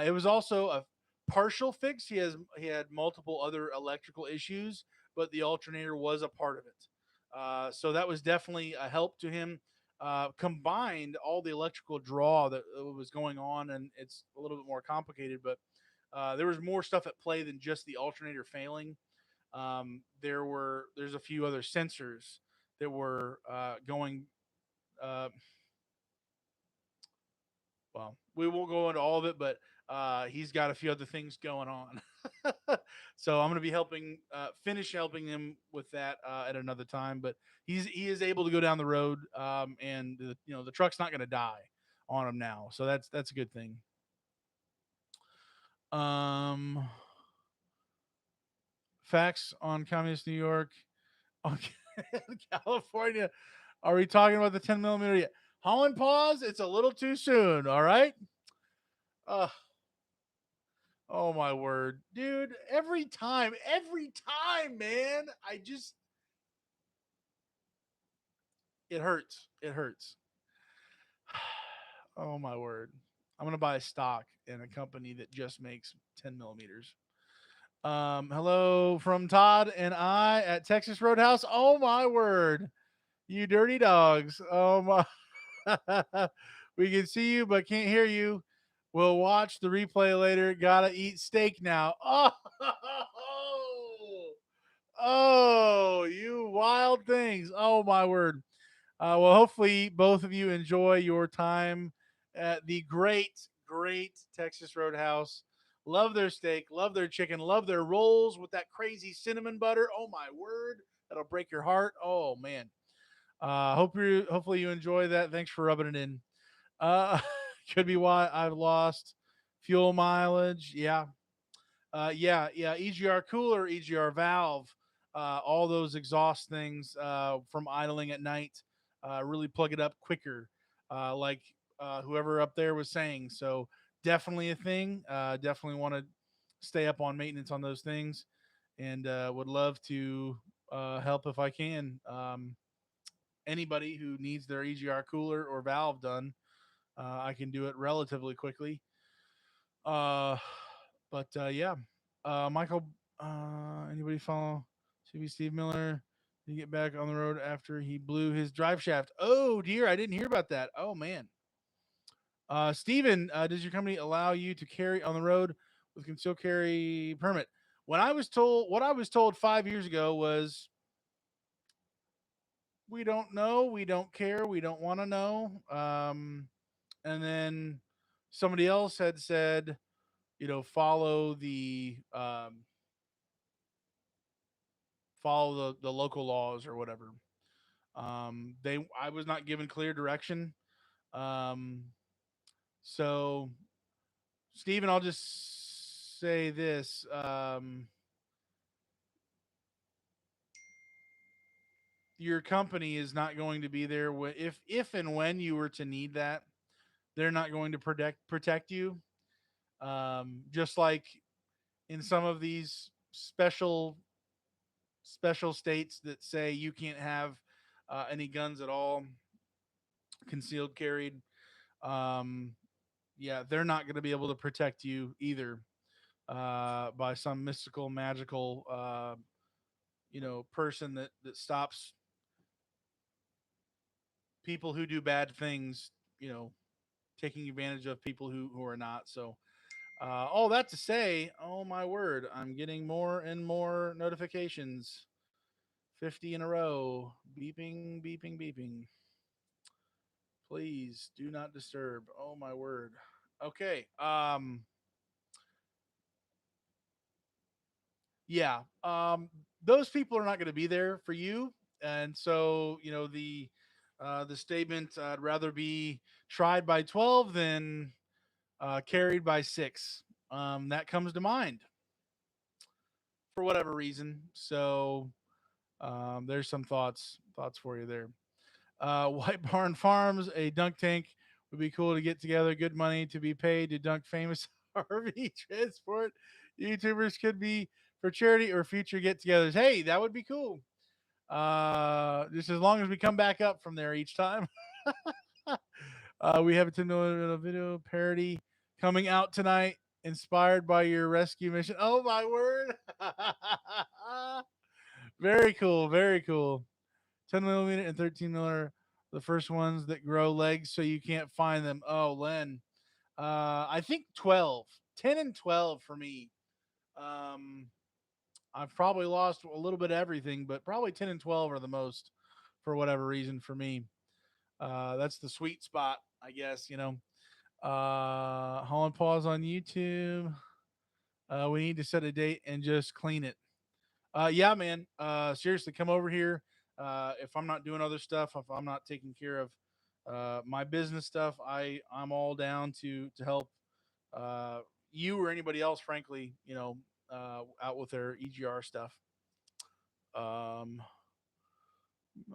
It was also a partial fix. He had multiple other electrical issues, but the alternator was a part of it. So that was definitely a help to him. Combined all the electrical draw that was going on, and it's a little bit more complicated, but there was more stuff at play than just the alternator failing. There's a few other sensors that were going. Uh, well, we won't go into all of it, but he's got a few other things going on. So I'm going to be finish helping him with that at another time. But he is able to go down the road, and the truck's not going to die on him now. So that's a good thing. Um, Facts on communist New York, on California. Are we talking about the 10 millimeter yet? Holland pause. It's a little too soon. All right. Uh, Oh my word, dude! Every time, man. It hurts. It hurts. Oh my word! I'm gonna buy a stock in a company that just makes 10 millimeters. Hello from Todd and I at Texas Roadhouse. Oh my word, you dirty dogs! Oh my. We can see you but can't hear you. We'll watch the replay later. Gotta eat steak now. Oh, you wild things. Oh, my word. Well, hopefully, both of you enjoy your time at the great Texas Roadhouse. Love their steak, love their chicken, love their rolls with that crazy cinnamon butter. Oh, my word. That'll break your heart. Oh, man. Hopefully you enjoy that. Thanks for rubbing it in. Uh, could be why I've lost fuel mileage. Yeah. EGR cooler, EGR valve, all those exhaust things from idling at night. Really plug it up quicker, like whoever up there was saying. So definitely a thing. Definitely want to stay up on maintenance on those things, and would love to help if I can. Anybody who needs their EGR cooler or valve done, I can do it relatively quickly. Uh, but yeah, Michael. Anybody follow CB Steve Miller? Did he get back on the road after he blew his drive shaft? Oh dear, I didn't hear about that. Oh man. Steven, does your company allow you to carry on the road with concealed carry permit? What I was told 5 years ago was we don't know, we don't care, we don't want to know. And then somebody else had said, follow the local laws or whatever. They I was not given clear direction. Um, so Stephen, I'll just say this. Your company is not going to be there if and when you were to need that. They're not going to protect you. Just like in some of these special states that say you can't have any guns at all concealed carried. Um, yeah, they're not going to be able to protect you either by some mystical, magical, person that stops people who do bad things, you know, taking advantage of people who are not. So, all that to say, oh my word, I'm getting more and more notifications. 50 in a row. Beeping, beeping, beeping. Please do not disturb. Oh my word. Okay. Yeah. Those people are not going to be there for you. And so, you know, the statement, I'd rather be tried by 12 than carried by 6. That comes to mind for whatever reason. So, there's some thoughts for you there. White Barn Farms, a dunk tank would be cool to get together. Good money to be paid to dunk famous RV transport. YouTubers could be for charity or future get-togethers. Hey, that would be cool. Just as long as we come back up from there each time. We have a 10 minute video parody coming out tonight, inspired by your rescue mission. Oh my word! Very cool. Very cool. 10 millimeter and 13 millimeter, the first ones that grow legs so you can't find them. Oh, Len. I think 12. 10 and 12 for me. Um, I've probably lost a little bit of everything, but probably 10 and 12 are the most for whatever reason for me. That's the sweet spot, I guess, you know. Holland Paws on YouTube. We need to set a date and just clean it. Yeah, man. Seriously, come over here. If I'm not doing other stuff, if I'm not taking care of my business stuff, I'm all down to help uh, you or anybody else. Frankly, you know, out with their EGR stuff. Um,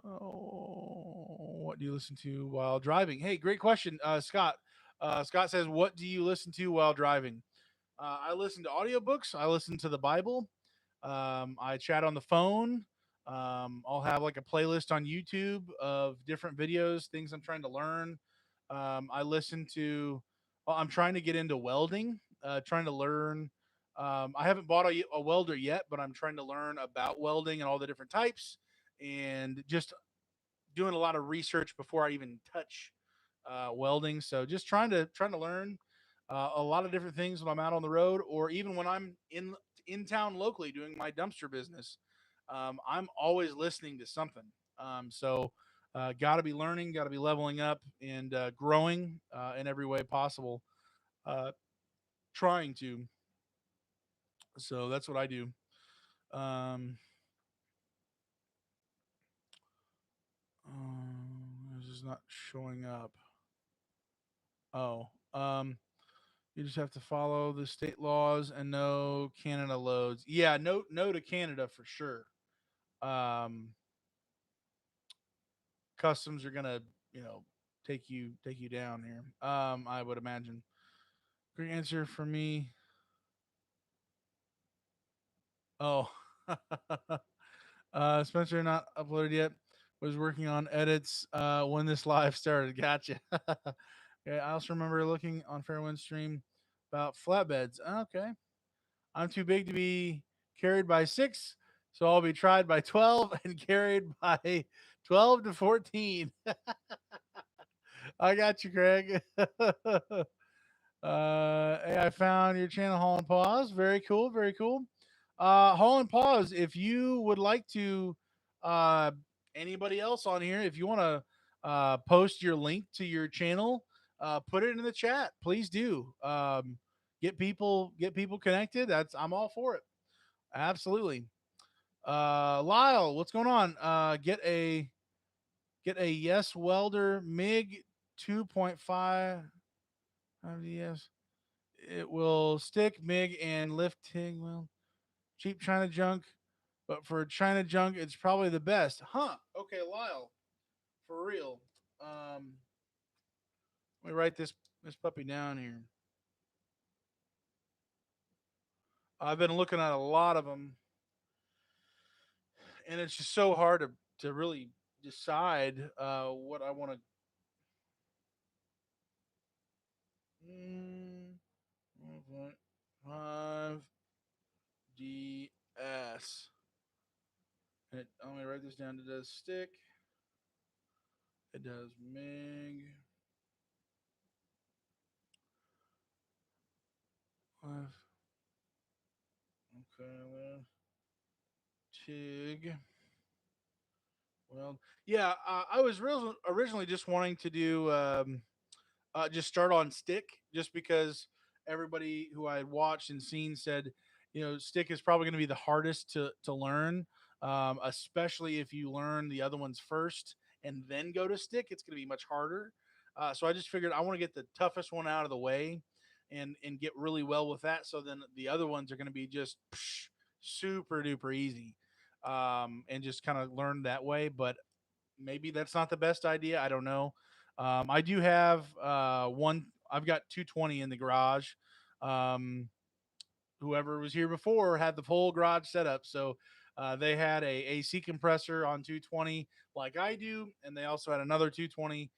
what do you listen to while driving? Hey, great question, Scott. Scott says, "What do you listen to while driving?" I listen to audiobooks. I listen to the Bible. I chat on the phone. I'll have like a playlist on YouTube of different videos, things I'm trying to learn. I listen to, well, I'm trying to get into welding, trying to learn. I haven't bought a welder yet, but I'm trying to learn about welding and all the different types and just doing a lot of research before I even touch welding. So just trying to learn a lot of different things when I'm out on the road, or even when I'm in town locally doing my dumpster business. I'm always listening to something. So got to be learning, got to be leveling up, and growing in every way possible. Uh, Trying to. So that's what I do. Um, this is not showing up. Oh, you just have to follow the state laws and no Canada loads. Yeah, no to Canada for sure. Um, Customs are gonna, you know, take you down here. I would imagine. Great answer for me. Oh, Spencer not uploaded yet. Was working on edits when this live started. Gotcha. Okay, I also remember looking on Fairwind stream about flatbeds. Okay, I'm too big to be carried by 6, so I'll be tried by 12 and carried by 12 to 14. I got you, Craig. Hey, I found your channel, Hall and Pause. Very cool, very cool. Hall and Pause, if you would like to, uh, anybody else on here, if you want to post your link to your channel, put it in the chat. Please do. Get people connected. I'm all for it. Absolutely. Lyle, what's going on? Get a Yes Welder MiG 2.5. Yes, it will stick MiG and lift TIG. Well, cheap China junk, but for China junk, it's probably the best, huh? Okay, Lyle, for real. Let me write this puppy down here. I've been looking at a lot of them, and it's just so hard to really decide what I want to. 1.5 DS. Let me write this down. It does stick It does. Mig. Okay. Tig. Well, yeah, I was originally just wanting to do just start on stick, just because everybody who I had watched and seen said, stick is probably going to be the hardest to learn, especially if you learn the other ones first and then go to stick. It's going to be much harder. So I just figured I want to get the toughest one out of the way, and get really well with that. So then the other ones are going to be just super duper easy, and just kind of learn that way. But maybe that's not the best idea. I don't know. I do have one. I've got 220 in the garage. Um, Whoever was here before had the whole garage set up, so they had a AC compressor on 220 like I do, and they also had another 220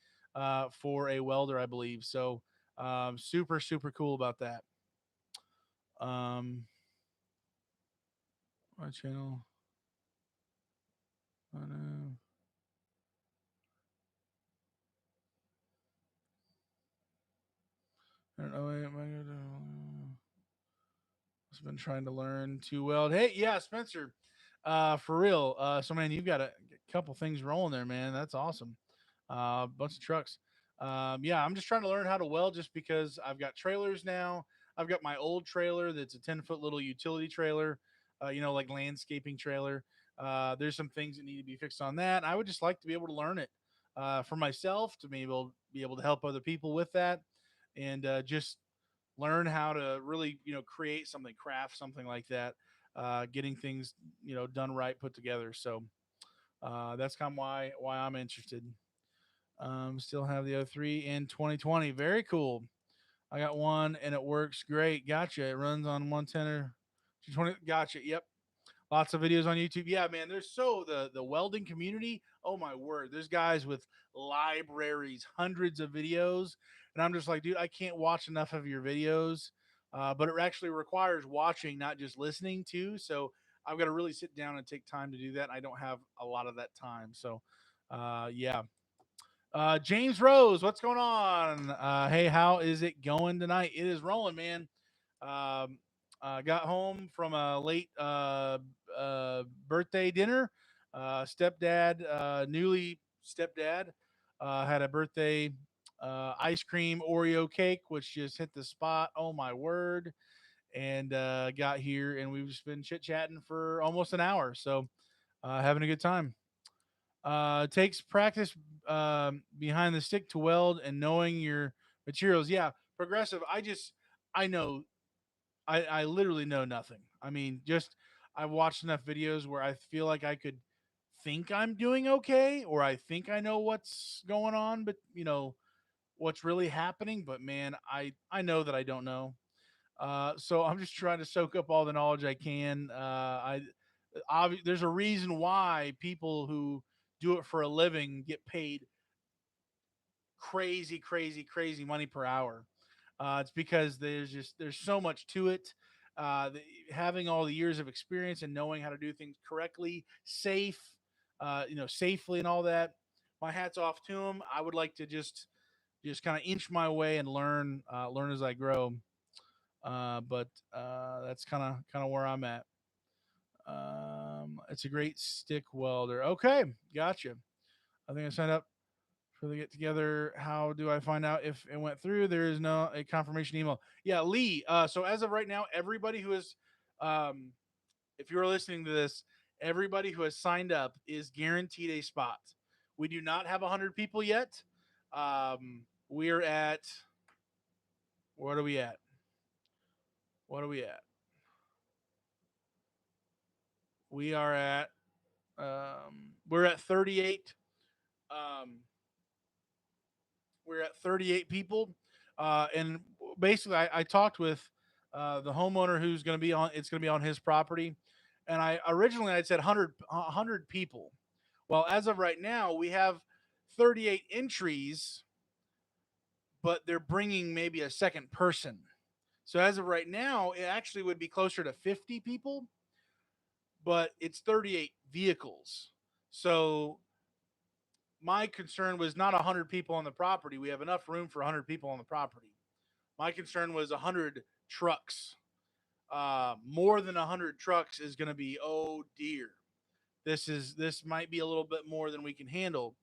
for a welder, I believe. So super super cool about that. Um, my channel. I know. I don't know. I've been trying to learn to weld. Hey, yeah, Spencer, for real. So man, you've got a couple things rolling there, man. That's awesome. A bunch of trucks. Yeah, I'm just trying to learn how to weld, just because I've got trailers now. I've got my old trailer that's a 10-foot little utility trailer, like landscaping trailer. There's some things that need to be fixed on that. I would just like to be able to learn it for myself, to be able to help other people with that, and just learn how to really create something, craft something like that, getting things done right, put together. So that's kind of why I'm interested. Still have the O3 in 2020. Very cool. I got one and it works great. Gotcha. It runs on 110 or 220. Gotcha. Yep. Lots of videos on YouTube. Yeah, man. There's the welding community. Oh my word. There's guys with libraries, hundreds of videos, and I'm just like, dude, I can't watch enough of your videos. But it actually requires watching, not just listening to. So I've got to really sit down and take time to do that. I don't have a lot of that time. So, yeah. James Rose, what's going on? Hey, how is it going tonight? It is rolling, man. Um, got home from a late birthday dinner. Stepdad, newly stepdad, had a birthday ice cream Oreo cake, which just hit the spot. Oh my word! And got here, and we've just been chit chatting for almost an hour. So having a good time. Takes practice behind the stick to weld and knowing your materials. Yeah, progressive. I know I literally know nothing. I mean, just I've watched enough videos where I feel like I could think I'm doing okay, or I think I know what's going on, but what's really happening. But man, I know that I don't know. So I'm just trying to soak up all the knowledge I can. There's a reason why people who do it for a living get paid crazy, crazy, crazy money per hour. It's because there's so much to it. Having all the years of experience and knowing how to do things correctly, safely, and all that. My hats off to them. I would like to just kind of inch my way and learn as I grow. But that's kind of where I'm at. It's a great stick welder. Okay, gotcha. I think I signed up for the get together. How do I find out if it went through? There is no a confirmation email. Yeah, Lee. So as of right now, everybody who is, um, if you're listening to this, everybody who has signed up is guaranteed a spot. We do not have 100 people yet. We're at, what are we at? What are we at? We are at, we're at 38. Um, we're at 38 people, and basically, I talked with the homeowner who's going to be on. It's going to be on his property, and I'd said 100 people. Well, as of right now, we have 38 entries, but they're bringing maybe a second person. So as of right now, it actually would be closer to 50 people, but it's 38 vehicles. So my concern was not 100 people on the property. We have enough room for 100 people on the property. My concern was 100 trucks. More than 100 trucks is going to be, oh dear. This might be a little bit more than we can handle,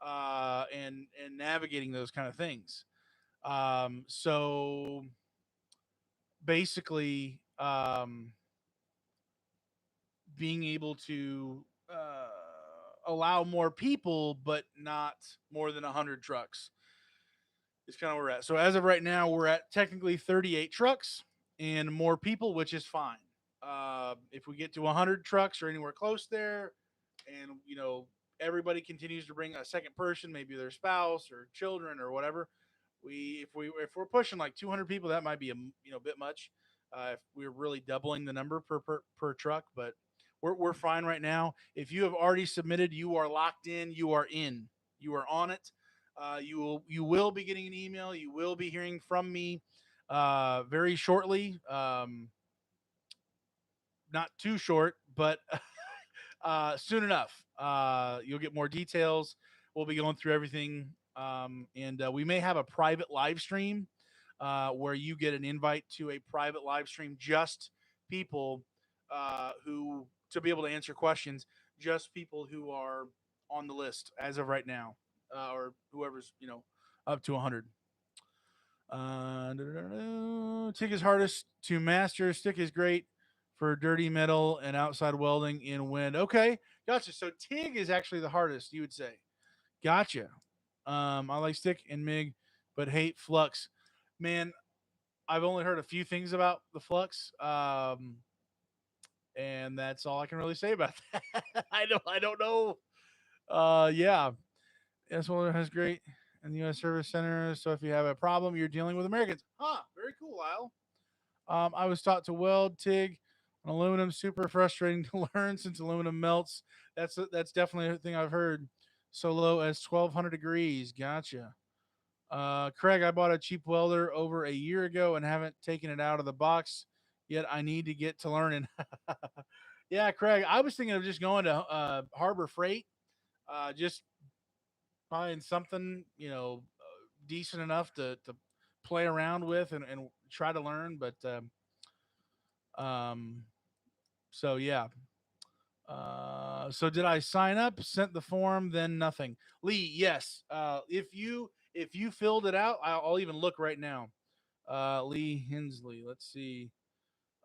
and navigating those kind of things. So basically, being able to allow more people, but not more than 100 trucks is kind of where we're at. So as of right now, we're at technically 38 trucks and more people, which is fine. If we get to 100 trucks or anywhere close there, and everybody continues to bring a second person, maybe their spouse or children or whatever, if we're pushing like 200 people, that might be a bit much. If we're really doubling the number per truck, but we're fine right now. If you have already submitted, you are locked in. You are in. You are on it. You will be getting an email. You will be hearing from me very shortly. Not too short, but soon enough. You'll get more details. We'll be going through everything, and we may have a private live stream where you get an invite to a private live stream, just people who to be able to answer questions, just people who are on the list as of right now, or whoever's up to 100. TIG is hardest to master. Stick is great for dirty metal and outside welding in wind. Okay, gotcha. So TIG is actually the hardest, you would say. Gotcha. I like stick and MIG, but hate flux. Man, I've only heard a few things about the flux, and that's all I can really say about that. I don't know. Yeah, S Welder has great in the U.S. Service Center. So if you have a problem, you're dealing with Americans. Huh? Very cool, Lyle. I was taught to weld TIG on aluminum. Super frustrating to learn since aluminum melts. That's definitely a thing I've heard. So low as 1,200 degrees. Gotcha. Craig, I bought a cheap welder over a year ago and haven't taken it out of the box yet. I need to get to learning. Yeah, Craig, I was thinking of just going to Harbor Freight, just buying something decent enough to play around with and try to learn. But um, so yeah. So did I sign up? Sent the form, then nothing. Lee, yes. If you filled it out, I'll even look right now. Lee Hensley. Let's see.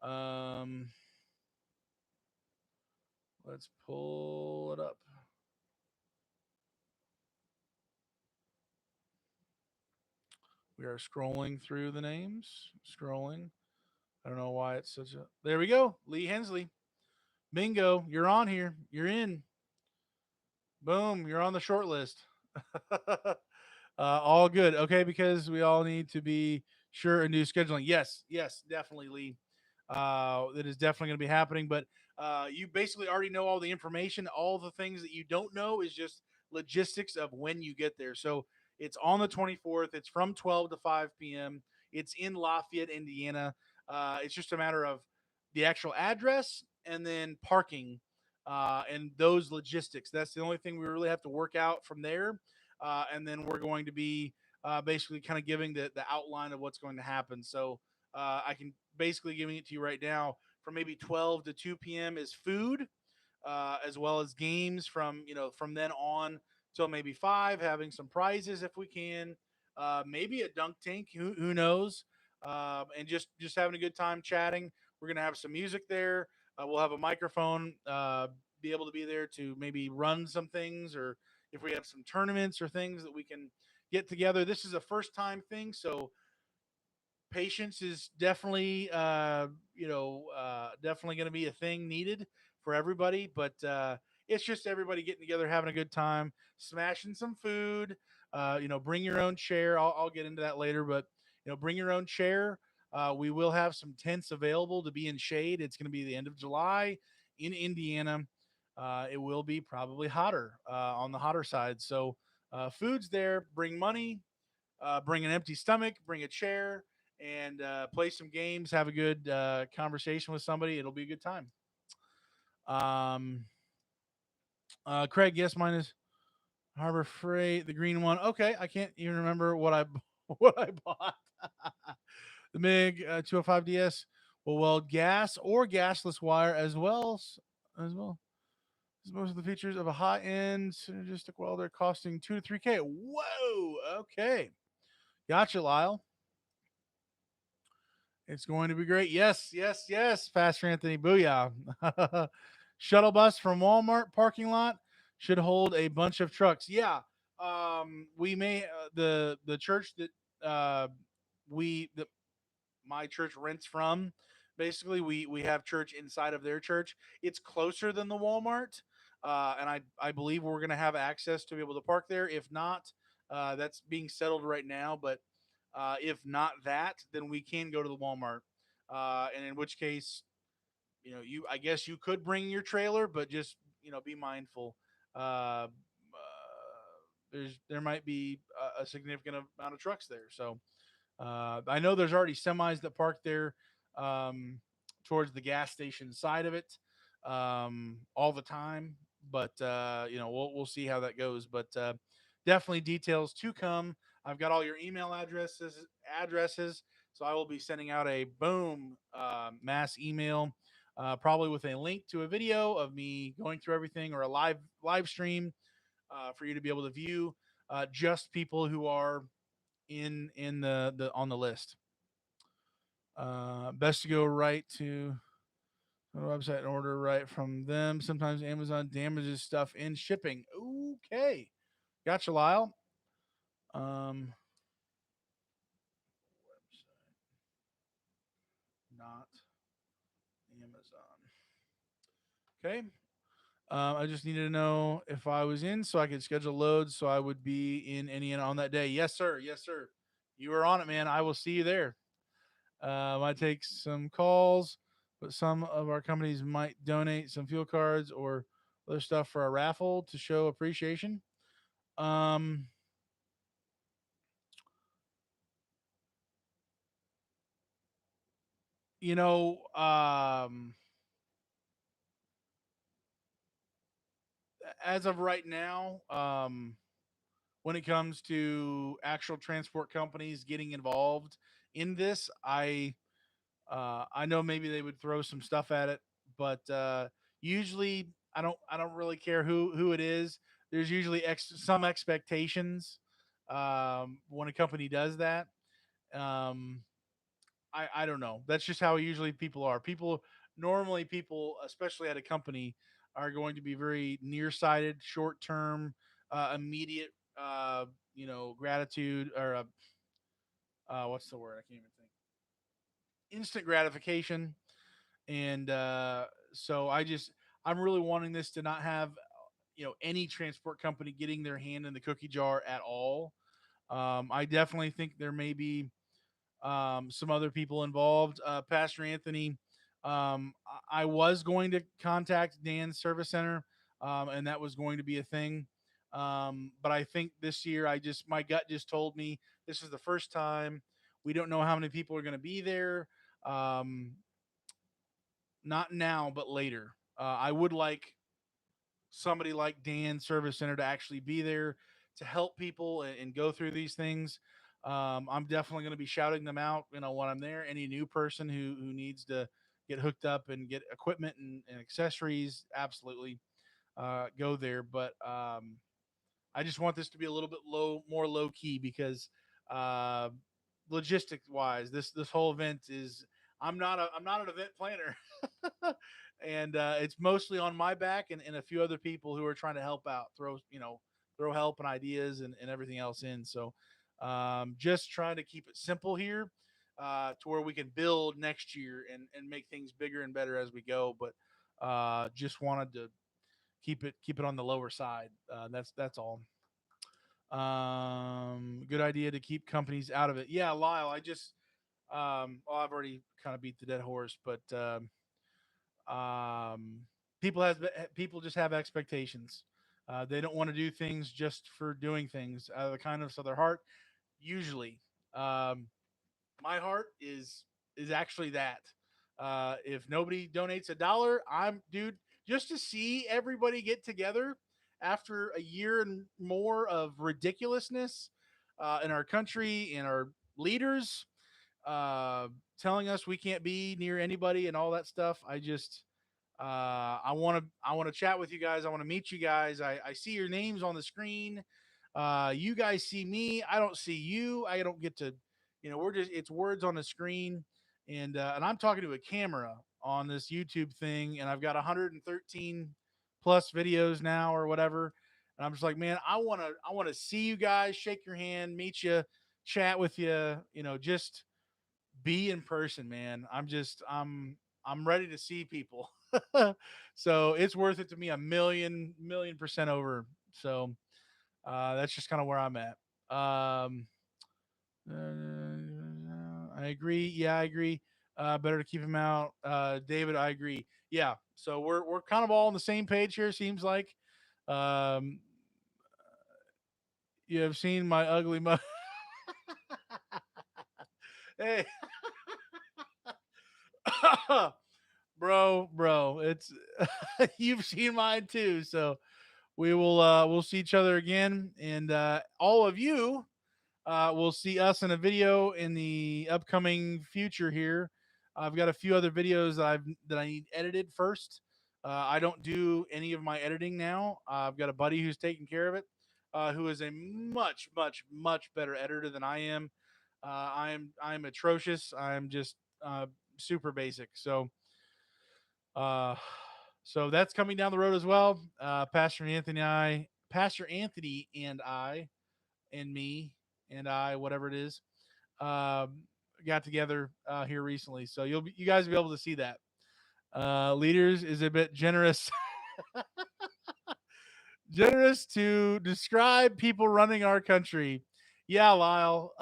Um, let's pull it up. We are scrolling through the names. Scrolling. I don't know why it's such a. There we go. Lee Hensley. Bingo. You're on here. You're in. Boom. You're on the short list. All good. Okay, because we all need to be sure and do scheduling. Yes, yes, definitely, Lee. That is definitely going to be happening. But you basically already know all the information. All the things that you don't know is just logistics of when you get there. So it's on the 24th. It's from 12 to 5 p.m. It's in Lafayette, Indiana. It's just a matter of the actual address and then parking and those logistics. That's the only thing we really have to work out from there. And then we're going to be basically kind of giving the outline of what's going to happen. So I can basically giving it to you right now. From maybe 12 to 2 p.m. is food, as well as games from then on till maybe 5, having some prizes if we can, maybe a dunk tank, who knows, and just having a good time chatting. We're gonna have some music there. We'll have a microphone, be able to be there to maybe run some things, or if we have some tournaments or things that we can get together. This is a first time thing, so patience is definitely definitely going to be a thing needed for everybody, but it's just everybody getting together, having a good time, smashing some food. Bring your own chair. I'll get into that later, but bring your own chair. We will have some tents available to be in shade. It's going to be the end of July in Indiana. It will be probably hotter, on the hotter side, so food's there. Bring money, bring an empty stomach, bring a chair, and play some games. Have a good conversation with somebody. It'll be a good time. Um, Craig, yes, mine is Harbor Freight, the green one. Okay, I can't even remember what I what I bought. The MiG 205DS will weld gas or gasless wire as well as most of the features of a high-end synergistic welder, costing 2 to 3K. Whoa. Okay, gotcha, Lyle. It's going to be great. Yes, yes, yes. Faster Anthony, booyah. Shuttle bus from Walmart parking lot should hold a bunch of trucks. Yeah, we may the church that uh, we the my church rents from. Basically, we have church inside of their church. It's closer than the Walmart, and I believe we're going to have access to be able to park there. If not, that's being settled right now. But if not that, then we can go to the Walmart. And in which case, you I guess you could bring your trailer, but just be mindful. Uh, there might be a significant amount of trucks there, so I know there's already semis that park there um, towards the gas station side of it all the time. But we'll see how that goes. But definitely details to come. I've got all your email addresses, so I will be sending out a boom mass email, probably with a link to a video of me going through everything or a live stream for you to be able to view. Just people who are in the on the list. Best to go right to the website and order right from them. Sometimes Amazon damages stuff in shipping. Okay, gotcha, Lyle. Um, website, not Amazon. Okay. I just needed to know if I was in so I could schedule loads so I would be in Indiana on that day. Yes, sir. Yes, sir. You are on it, man. I will see you there. Might take some calls, but some of our companies might donate some fuel cards or other stuff for a raffle to show appreciation. Um, you know, as of right now, when it comes to actual transport companies getting involved in this, I know maybe they would throw some stuff at it, but usually I don't really care who it is. There's usually some expectations when a company does that. Um, I don't know. That's just how usually people are. People, especially at a company, are going to be very nearsighted, short term, immediate, gratitude or what's the word? I can't even think. Instant gratification. And so I'm really wanting this to not have any transport company getting their hand in the cookie jar at all. I definitely think there may be some other people involved. Pastor Anthony, I was going to contact Dan's service center, and that was going to be a thing. But I think this year, my gut just told me this is the first time. We don't know how many people are going to be there. Um, Not now, but later. I would like somebody like Dan Service Center to actually be there to help people and go through these things. I'm definitely going to be shouting them out, when I'm there. Any new person who needs to get hooked up and get equipment and accessories, absolutely go there. But I just want this to be a little bit more low key because uh, logistics wise, this whole event is. I'm not an event planner, and it's mostly on my back and a few other people who are trying to help out, throw help and ideas and everything else in. So, just trying to keep it simple here, to where we can build next year and make things bigger and better as we go. But just wanted to keep it on the lower side. That's all. Good idea to keep companies out of it. Yeah, Lyle. Well, I've already kind of beat the dead horse, but um, people just have expectations. They don't want to do things just for doing things out of the kindness of their heart. Usually, um, my heart is actually that. If nobody donates $1, I'm dude just to see everybody get together after a year and more of ridiculousness in our country and our leaders uh, telling us we can't be near anybody and all that stuff. I want to chat with you guys. I want to meet you guys. I see your names on the screen. You guys see me. I don't see you. I don't get to, we're just it's words on the screen, and I'm talking to a camera on this YouTube thing, and I've got 113 plus videos now or whatever. And I'm just like, man, I want to see you guys, shake your hand, meet you, chat with you. Just be in person, man. I'm ready to see people. So it's worth it to me a million percent over. So that's just kind of where I'm at. I agree. Yeah, I agree. Better to keep him out. David, I agree. Yeah. So we're kind of all on the same page here. Seems like. Um, you have seen my ugly mug. Hey, bro, it's you've seen mine too. So we'll see each other again, and all of you will see us in a video in the upcoming future here. I've got a few other videos that I need edited first. I don't do any of my editing now. I've got a buddy who's taking care of it, who is a much better editor than I am. I'm atrocious. I'm just super basic. Uh, so that's coming down the road as well. Pastor Anthony and me and I, whatever it is, got together here recently. So you guys will be able to see that. Leaders is a bit generous, generous to describe people running our country. Yeah, Lyle.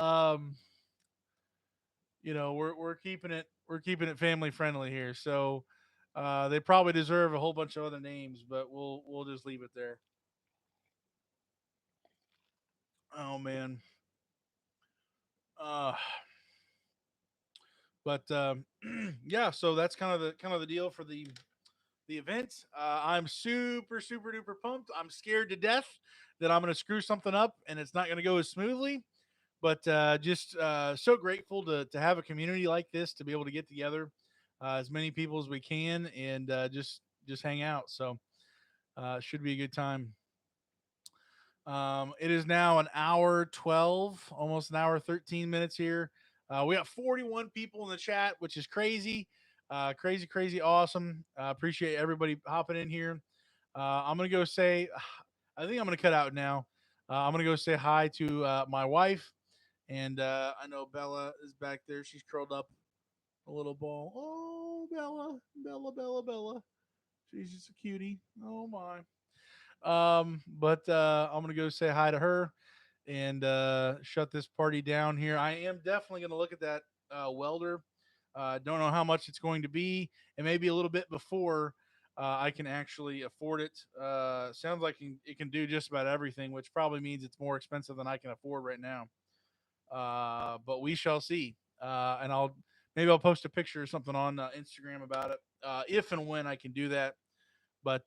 We're keeping it family friendly here. So they probably deserve a whole bunch of other names, but we'll just leave it there. Oh man. Uh, but yeah, so that's kind of the deal for the event. I'm super duper pumped. I'm scared to death that I'm going to screw something up and it's not going to go as smoothly. But just so grateful to have a community like this to be able to get together as many people as we can and just hang out. So should be a good time. It is now an hour 12, almost an hour 13 minutes here. We got 41 people in the chat, which is crazy. Crazy, awesome. Appreciate everybody hopping in here. I'm going to go say, I think I'm going to cut out now. I'm going to go say hi to my wife. And I know Bella is back there. She's curled up a little ball. Oh, Bella. She's just a cutie. Oh, my. But I'm gonna go say hi to her and shut this party down here. I am definitely gonna look at that welder. Don't know how much it's going to be, and maybe a little bit before I can actually afford it. Sounds like it can do just about everything, which probably means it's more expensive than I can afford right now. But we shall see. And I'll post a picture or something on Instagram about it if and when I can do that. But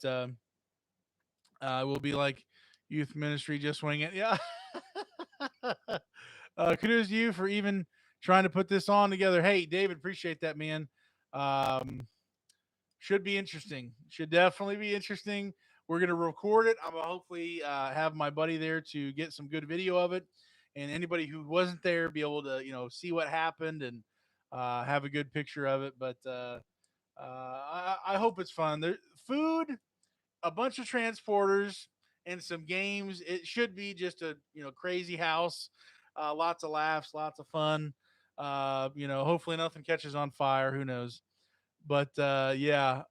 we'll be like youth ministry, just wing it. Yeah. Kudos to you for even trying to put this on together. Hey, David, appreciate that, man. Um, should be interesting. Should definitely be interesting. We're gonna record it. I'm gonna hopefully have my buddy there to get some good video of it, and anybody who wasn't there be able to see what happened and have a good picture of it. But I hope it's fun. There, food, a bunch of transporters and some games. It should be just a crazy house. Lots of laughs, lots of fun. Hopefully nothing catches on fire. Who knows? But yeah.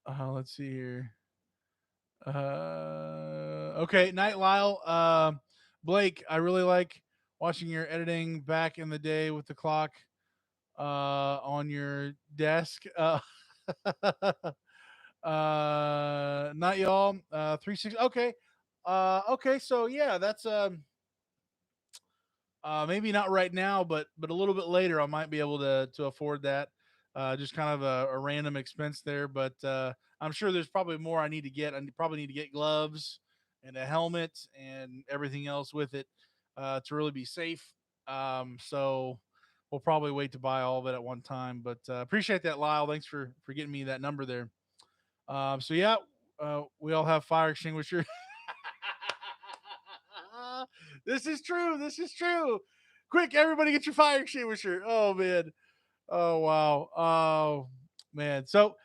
Let's see here. Okay, Night Lyle. Blake, I really like watching your editing back in the day with the clock on your desk. Not y'all. 360. Okay. Okay. So yeah, that's maybe not right now, but a little bit later, I might be able to afford that. Just kind of a random expense there, but I'm sure there's probably more I need to get. I probably need to get gloves and a helmet and everything else with it to really be safe. So we'll probably wait to buy all of it at one time. But appreciate that, Lyle. Thanks for getting me that number there. So yeah, we all have fire extinguisher. This is true. This is true. Quick, everybody, get your fire extinguisher. Oh man. Oh wow. Oh man. So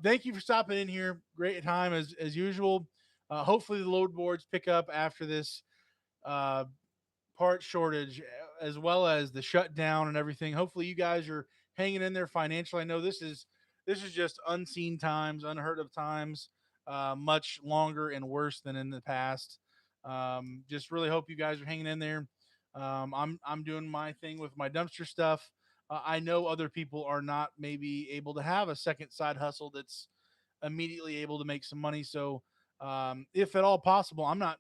thank you for stopping in here. Great time as usual. Hopefully the load boards pick up after this uh, part shortage, as well as the shutdown and everything. Hopefully you guys are hanging in there financially. I know this is just unseen times, unheard of times, much longer and worse than in the past. Just really hope you guys are hanging in there. I'm doing my thing with my dumpster stuff. I know other people are not maybe able to have a second side hustle that's immediately able to make some money. So, if at all possible, I'm not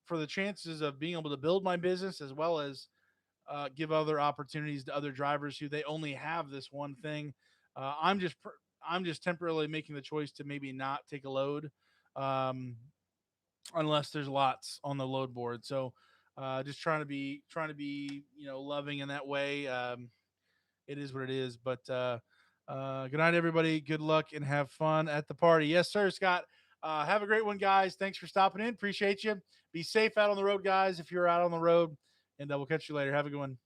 for the chances of being able to build my business as well as give other opportunities to other drivers who they only have this one thing. I'm just temporarily making the choice to maybe not take a load um, unless there's lots on the load board. So just trying to be loving in that way. It is what it is. But good night, everybody. Good luck and have fun at the party. Yes, sir, Scott. Have a great one, guys. Thanks for stopping in. Appreciate you. Be safe out on the road, guys, if you're out on the road. And we'll catch you later. Have a good one.